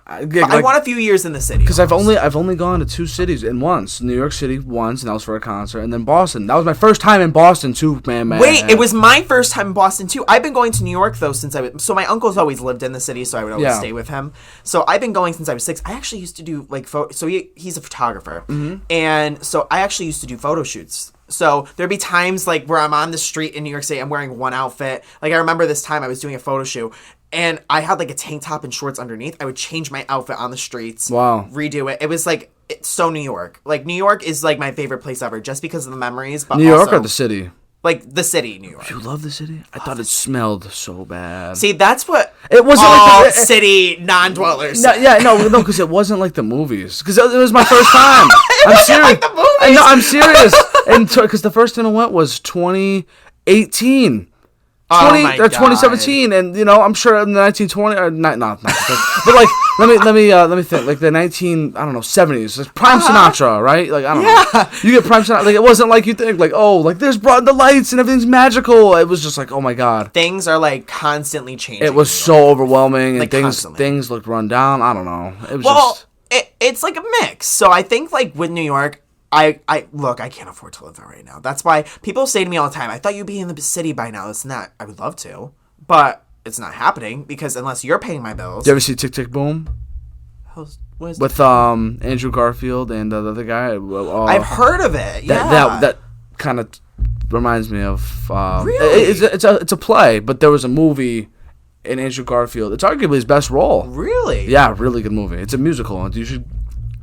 I want a few years in the city. Because I've only gone to 2 cities and once. New York City once, and that was for a concert, and then Boston. That was my first time in Boston too, man. Wait, it was my first time in Boston too. I've been going to New York though since so my uncle's always lived in the city, so I would always stay with him. So I've been going since I was 6. I actually used to do like so he's a photographer. Mm-hmm. And so I actually used to do photo shoots. So there'd be times like where I'm on the street in New York City, I'm wearing one outfit. Like I remember this time I was doing a photo shoot and I had like a tank top and shorts underneath. I would change my outfit on the streets. Wow. Redo it. It was like, it's so New York. Like New York is like my favorite place ever just because of the memories. But New York or the city? Like the city, New York. You love the city? I thought it smelled so bad. See, that's what it wasn't all like city non-dwellers. No, because it wasn't like the movies. Because it was my first time. I'm serious. Like the movies. I'm serious. And because the first time I went was 2018. 2017, and I'm sure in the 1920 or not, but like let me think, like the 70s, like prime Sinatra, right? Like I don't know, you get prime Sinatra. Like it wasn't like you think, like there's the lights and everything's magical. It was just like, oh my God, things are like constantly changing. It was so overwhelming, like, and things looked run down. I don't know. It was it's like a mix. So I think like with New York. I can't afford to live there right now. That's why people say to me all the time, I thought you'd be in the city by now. This and that. I would love to, but it's not happening because unless you're paying my bills. Did you ever see Tick Tick Boom? With Andrew Garfield and the other guy? I've heard of it. Yeah. That kind of reminds me of... really? It's a play, but there was a movie in Andrew Garfield. It's arguably his best role. Really? Yeah, really good movie. It's a musical. You should...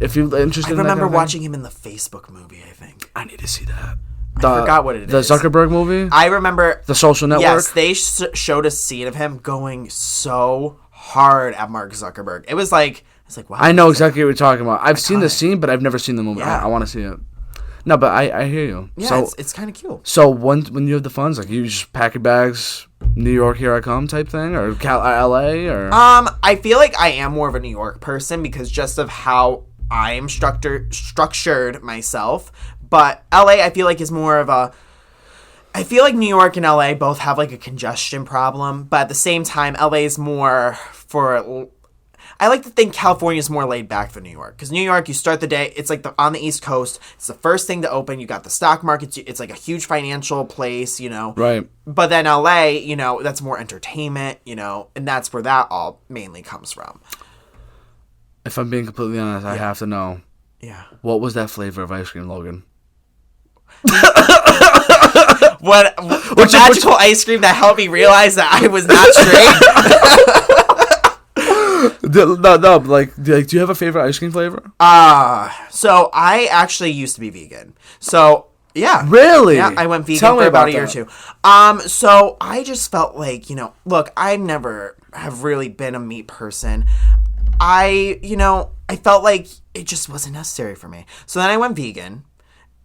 If you're interested in that, I remember watching him in the Facebook movie, I think. I need to see that. I forgot what it is. The Zuckerberg movie? I remember... The Social Network? Yes, they showed a scene of him going so hard at Mark Zuckerberg. It was like wow. I know exactly what you're talking about. I've seen the scene, but I've never seen the movie. Yeah. I want to see it. No, but I hear you. Yeah, so, it's kind of cool. So when you have the funds, like you just pack your bags, New York, here I come type thing, or LA, or... I feel like I am more of a New York person because just of how... I'm structured myself, but LA I feel like is more of a... I feel like New York and LA both have like a congestion problem, but at the same time, LA is more for... I like to think California is more laid back than New York, because New York, you start the day, it's like on the East Coast, it's the first thing to open, you got the stock market, it's like a huge financial place, Right. But then LA, that's more entertainment, and that's where that all mainly comes from. If I'm being completely honest, I have to know. Yeah. What What was that flavor of ice cream, Logan? The magical ice cream that helped me realize that I was not straight? No, like, do you have a favorite ice cream flavor? So I actually used to be vegan. So, yeah. Really? Yeah, I went vegan for about a year or two. So I just felt like, look, I never have really been a meat person. I felt like it just wasn't necessary for me. So then I went vegan.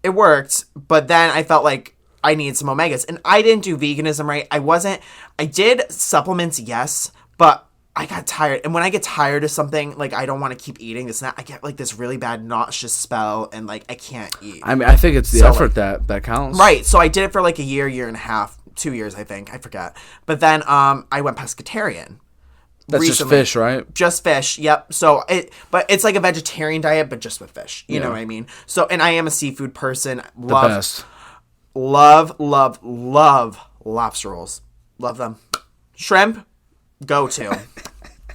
It worked, but then I felt like I needed some omegas. And I didn't do veganism right. I did supplements, yes, but I got tired. And when I get tired of something, like I don't want to keep eating this and that, I get like this really bad nauseous spell and like I can't eat. I mean, I think it's the effort that counts. Right. So I did it for like a year and a half, 2 years, I think. I forgot. But then I went pescatarian. That's recently. Just fish, right? Just fish, yep. So but it's like a vegetarian diet, but just with fish. You know what I mean? So, and I am a seafood person. The best. Love lobster rolls. Love them. Shrimp, go to.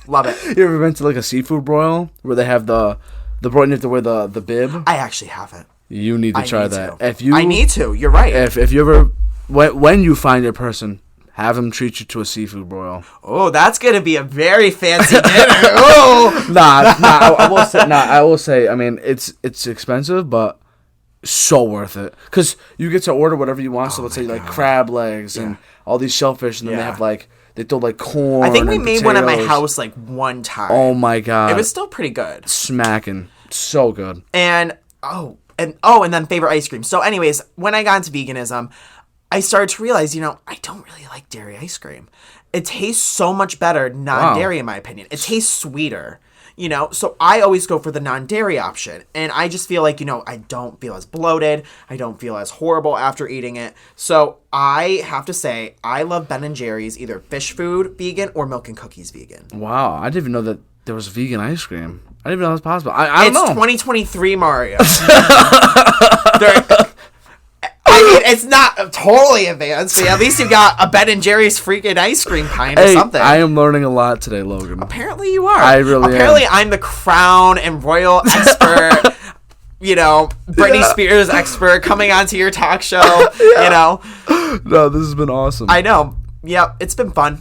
Love it. You ever been to like a seafood broil where they have the broil and you have to wear the bib? I actually haven't. You need to try that. I need to. You're right. If you ever when you find your person, have them treat you to a seafood broil. Oh, that's gonna be a very fancy dinner. Oh, I will say. I mean, it's expensive, but so worth it because you get to order whatever you want. So let's say like crab legs and all these shellfish, and then they have like they throw like corn. I think we made one at my potatoes. house like one time. Oh my god, it was still pretty good. Smacking, so good. And then favorite ice cream. So, anyways, when I got into veganism, I started to realize, I don't really like dairy ice cream. It tastes so much better non-dairy, in my opinion. It tastes sweeter, So I always go for the non-dairy option. And I just feel like, I don't feel as bloated. I don't feel as horrible after eating it. So I have to say, I love Ben & Jerry's, either fish food vegan or milk and cookies vegan. Wow, I didn't even know that there was vegan ice cream. I didn't even know that was possible. I don't know. It's 2023, Mario. It's not totally advanced, but at least you got a Ben & Jerry's freaking ice cream pint or something. I am learning a lot today, Logan. Apparently you are. I really am. Apparently I'm the crown and royal expert, Britney Spears expert coming onto your talk show, No, this has been awesome. I know. Yeah, it's been fun.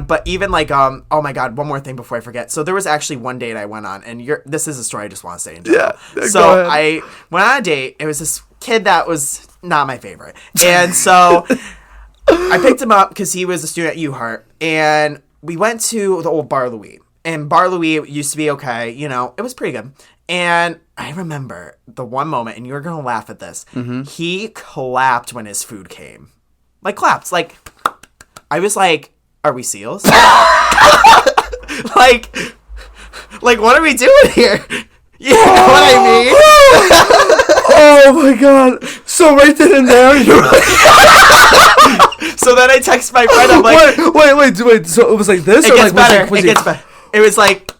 But even like, oh my God, one more thing before I forget. So there was actually one date I went on, and this is a story I just want to say in general. Yeah, so I went on a date. It was this kid that was not my favorite. And so I picked him up because he was a student at UHart, and we went to the old Bar Louie. And Bar Louie used to be okay, it was pretty good. And I remember the one moment, and you're going to laugh at this. Mm-hmm. He clapped when his food came. Like clapped, like... I was like, are we seals? like, what are we doing here? You know what I mean? Oh my god. So right then and there, you're like... So then I text my friend, I'm like... Wait. So it was like this? It gets better. It gets better. It was like...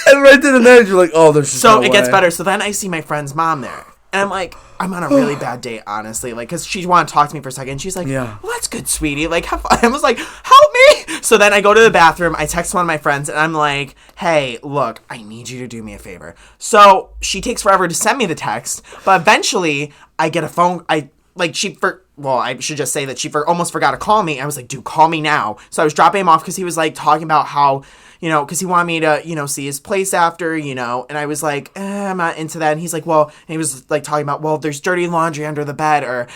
And right then and there, you're like, oh, there's just So no it gets way. better. So then I see my friend's mom there. And I'm like, I'm on a really bad date, honestly. Like, because she wanted to talk to me for a second. And she's like, well, that's good, sweetie. Like, have fun. I was like, help me. So then I go to the bathroom. I text one of my friends. And I'm like, hey, look, I need you to do me a favor. So she takes forever to send me the text. But eventually, I get a phone. I should just say that she almost forgot to call me. I was like, dude, call me now. So I was dropping him off because he was, like, talking about how... because he wanted me to, see his place after, and I was like, I'm not into that. And he's like, well, and he was like talking about, well, there's dirty laundry under the bed, or,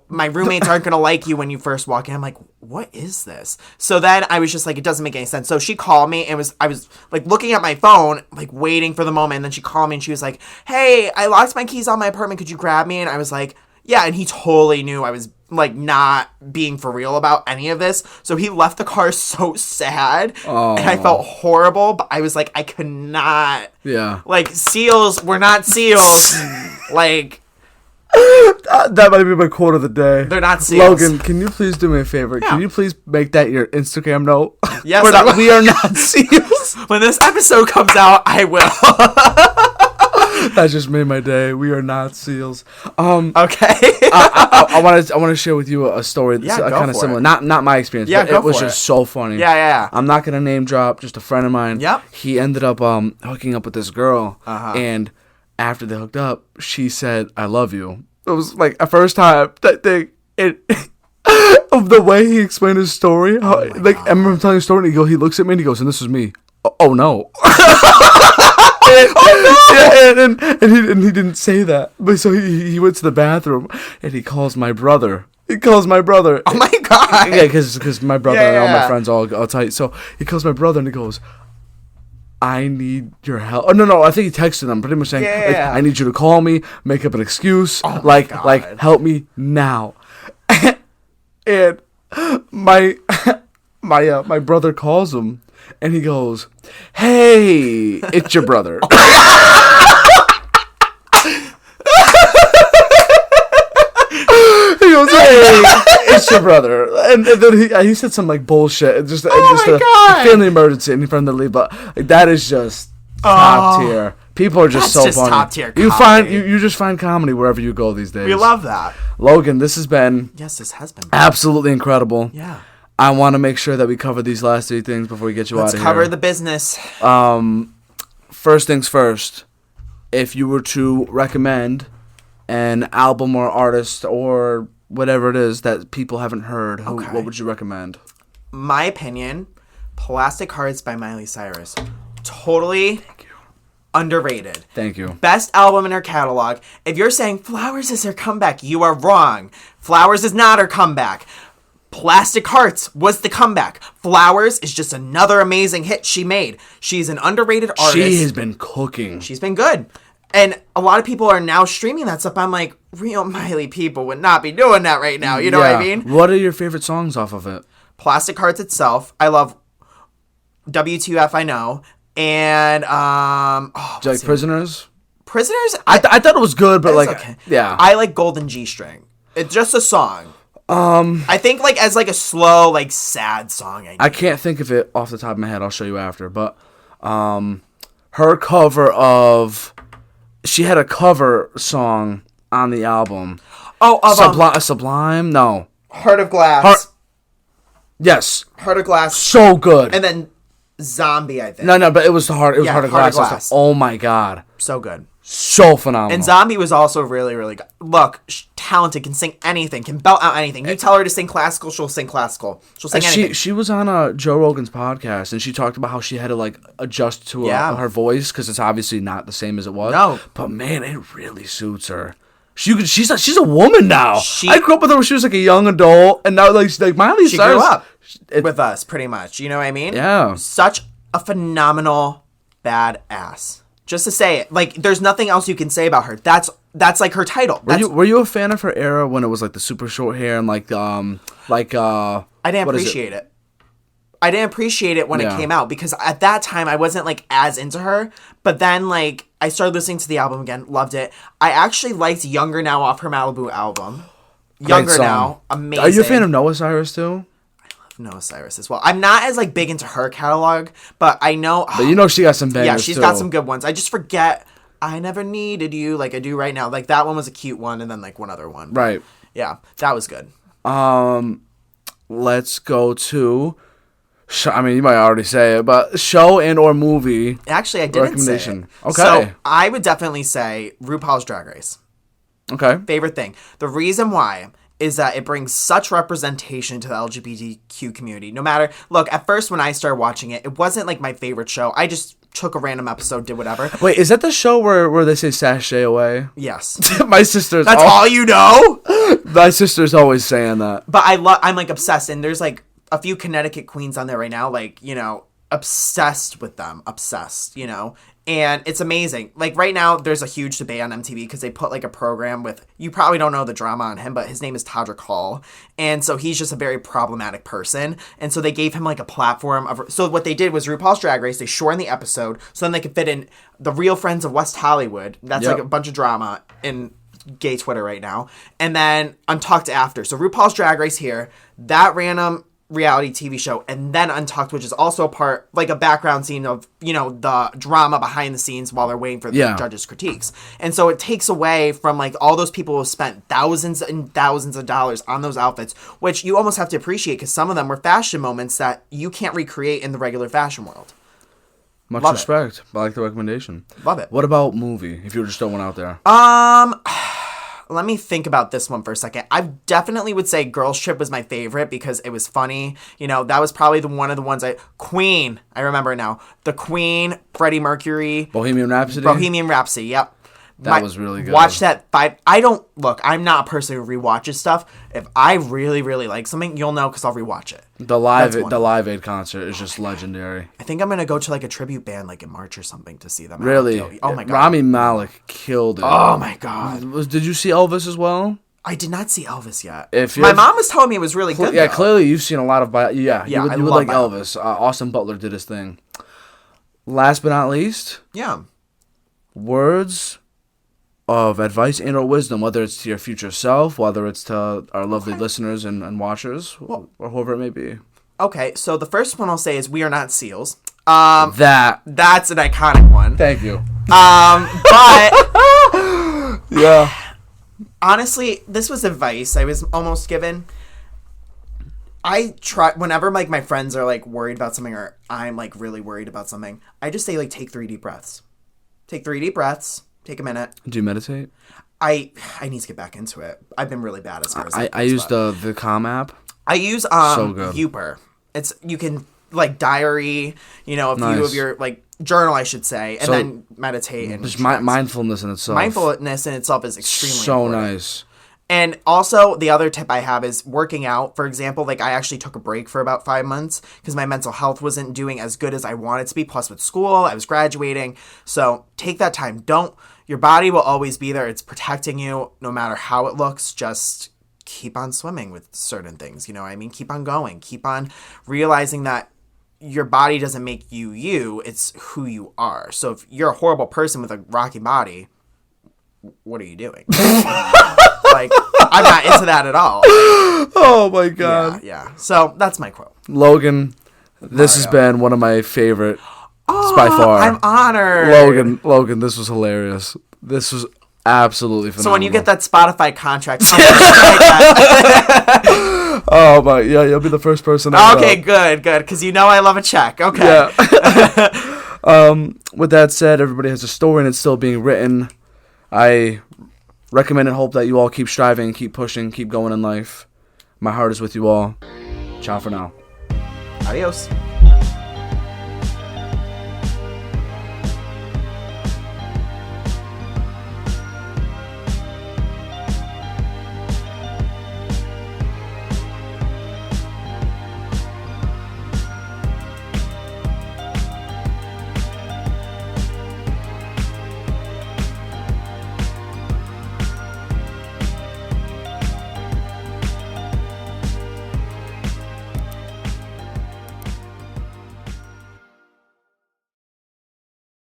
my roommates aren't going to like you when you first walk in. I'm like, what is this? So then I was just like, it doesn't make any sense. So she called me and I was like looking at my phone, like waiting for the moment. And then she called me and she was like, hey, I locked my keys on my apartment. Could you grab me? And I was like, yeah. And he totally knew I was like not being for real about any of this. So he left the car so sad. Oh. And I felt horrible, but I was like, I could not. Yeah. Like, seals, we're not seals. Like. That might be my quote of the day. They're not seals. Logan, can you please do me a favor? Yeah. Can you please make that your Instagram note? Yes. We are not seals. When this episode comes out, I will. That just made my day. We are not seals. Okay. I want to share with you a story that's kind of similar. Not my experience, but it was just so funny. Yeah. I'm not gonna name drop. Just a friend of mine. Yep. He ended up hooking up with this girl, and after they hooked up, she said, "I love you." It was like a first time that thing. Of the way he explained his story, I remember him telling his story, and he looks at me and he goes, "And this was me." Oh no. And he didn't say that, but so he went to the bathroom and he calls my brother. Oh my god! Yeah, because my brother and all my friends all tight. So he calls my brother and he goes, "I need your help." Oh no! I think he texted them, pretty much saying, "I need you to call me, make up an excuse, like help me now." And my brother calls him. And he goes, "Hey, it's your brother." He goes, "Hey, it's your brother." And then he said some like bullshit. Just a family emergency, and he found to leave. But that is just top tier. People are just so funny. Top tier comedy. You just find comedy wherever you go these days. We love that. Logan, this has been absolutely incredible. Yeah. I want to make sure that we cover these last 3 things before we get you out of here. Let's cover the business. First things first. If you were to recommend an album or artist or whatever it is that people haven't heard, what would you recommend? My opinion, Plastic Hearts by Miley Cyrus. Totally underrated. Thank you. Best album in her catalog. If you're saying Flowers is her comeback, you are wrong. Flowers is not her comeback. Plastic Hearts was the comeback. Flowers is just another amazing hit she made. She's an underrated artist. She has been cooking. She's been good. And a lot of people are now streaming that stuff. I'm like, real Miley people would not be doing that right now. You know what I mean? What are your favorite songs off of it? Plastic Hearts itself. I love W2F, I know. And, Do you like Prisoners? Prisoners? I thought it was good, but okay. Yeah. I like Golden G-String. It's just a song. I think like as like a slow, like sad song. I can't think of it off the top of my head. I'll show you after. But her cover of... She had a cover song on the album. Oh, of Sublime? No. Heart of Glass. Yes. Heart of Glass. So good. And then Zombie, I think. No, but it was Heart of Glass. Heart of Glass. Oh my God. So good. So phenomenal. And Zombie was also really, really good. Look, talented, can sing anything, can belt out anything. You tell her to sing classical, she'll sing classical. She'll sing anything. She was on Joe Rogan's podcast, and she talked about how she had to like adjust to her voice because it's obviously not the same as it was. No, but man, it really suits her. She's a woman now. I grew up with her when she was like a young adult, and now like Miley Cyrus. She grew up with us pretty much. You know what I mean? Yeah. Such a phenomenal badass. Just to say it, like, there's nothing else you can say about her. That's like her title. Were you a fan of her era when it was like the super short hair and I didn't appreciate it. I didn't appreciate it when it came out because at that time I wasn't like as into her. But then like I started listening to the album again, loved it. I actually liked Younger Now off her Malibu album. Younger Now, amazing. Are you a fan of Noah Cyrus too? Noah Cyrus as well. I'm not as like big into her catalog, but I know. But you know she got some bangers. Yeah, she's got some good ones. I just forget. I Never Needed You like I do right now. Like that one was a cute one, and then like one other one. Right. Yeah, that was good. Let's go to. I mean, you might already say it, but show and or movie. Actually, I didn't say it. Okay. So I would definitely say RuPaul's Drag Race. Okay. Favorite thing. The reason why is that it brings such representation to the LGBTQ community. No matter, look, at first when I started watching it, it wasn't like my favorite show. I just took a random episode, did whatever. Wait, is that the show where they say sashay away? Yes. My sister's That's all you know? My sister's always saying that. But I'm like obsessed, and there's like a few Connecticut queens on there right now, like, you know, obsessed with them. Obsessed, you know? And it's amazing. Like, right now, there's a huge debate on MTV because they put, like, a program with... You probably don't know the drama on him, but his name is Todrick Hall. And so he's just a very problematic person. And so they gave him, like, a platform of... So what they did was RuPaul's Drag Race. They shortened the episode so then they could fit in the Real Friends of West Hollywood. That's, like, a bunch of drama in gay Twitter right now. And then Untucked after. So RuPaul's Drag Race here. That random... reality TV show, and then Untucked, which is also a part, like a background scene of, you know, the drama behind the scenes while they're waiting for the judges' critiques. And so it takes away from, like, all those people who have spent thousands and thousands of dollars on those outfits, which you almost have to appreciate because some of them were fashion moments that you can't recreate in the regular fashion world. Much respect. I like the recommendation. Love it. What about movie, if you were just throwing one out there? Let me think about this one for a second. I definitely would say Girls Trip was my favorite because it was funny. You know, that was probably one of the ones Queen, I remember now. The Queen, Freddie Mercury. Bohemian Rhapsody, yep. That was really good. Watch that I'm not a person who rewatches stuff. If I really, really like something, you'll know because I'll rewatch it. The Live Aid concert is just legendary. I think I'm going to go to like a tribute band like in March or something to see them. Really? Oh my God. Rami Malek killed it. Oh my God. Did you see Elvis as well? I did not see Elvis yet. My mom was telling me it was really good. Yeah, clearly you've seen a lot of you would like Elvis. Austin Butler did his thing. Last but not least, words of advice and or wisdom, whether it's to your future self, whether it's to our lovely listeners and watchers, or whoever it may be. Okay, so the first one I'll say is we are not seals. That's an iconic one. Thank you. But yeah. Honestly, this was advice I was almost given. I try whenever like my friends are like worried about something or I'm like really worried about something, I just say like take 3 deep breaths. Take 3 deep breaths. Take a minute. Do you meditate? I need to get back into it. I've been really bad as far as I use the Calm app. I use So good. Viewper. You can like diary, you know, a few Nice. of your like journal, I should say, and then meditate and Just mindfulness in itself. mindfulness in itself is extremely so important. nice. And also, the other tip I have is working out. For example, like I actually took a break for about 5 months because my mental health wasn't doing as good as I wanted to be. Plus, with school, I was graduating. So take that time. Your body will always be there. It's protecting you no matter how it looks. Just keep on swimming with certain things. You know what I mean? Keep on going. Keep on realizing that your body doesn't make you. It's who you are. So if you're a horrible person with a rocky body, what are you doing? Like, I'm not into that at all. Oh my god. Yeah. So that's my quote. Logan, this has been one of my favorite by far. I'm honored. Logan, this was hilarious. This was absolutely phenomenal. So when you get that Spotify contract, oh my, yeah, you'll be the first person. Okay, good, because you know I love a check. Okay. Yeah. With that said, everybody has a story and it's still being written. I recommend and hope that you all keep striving, keep pushing, keep going in life. My heart is with you all. Ciao for now. Adios.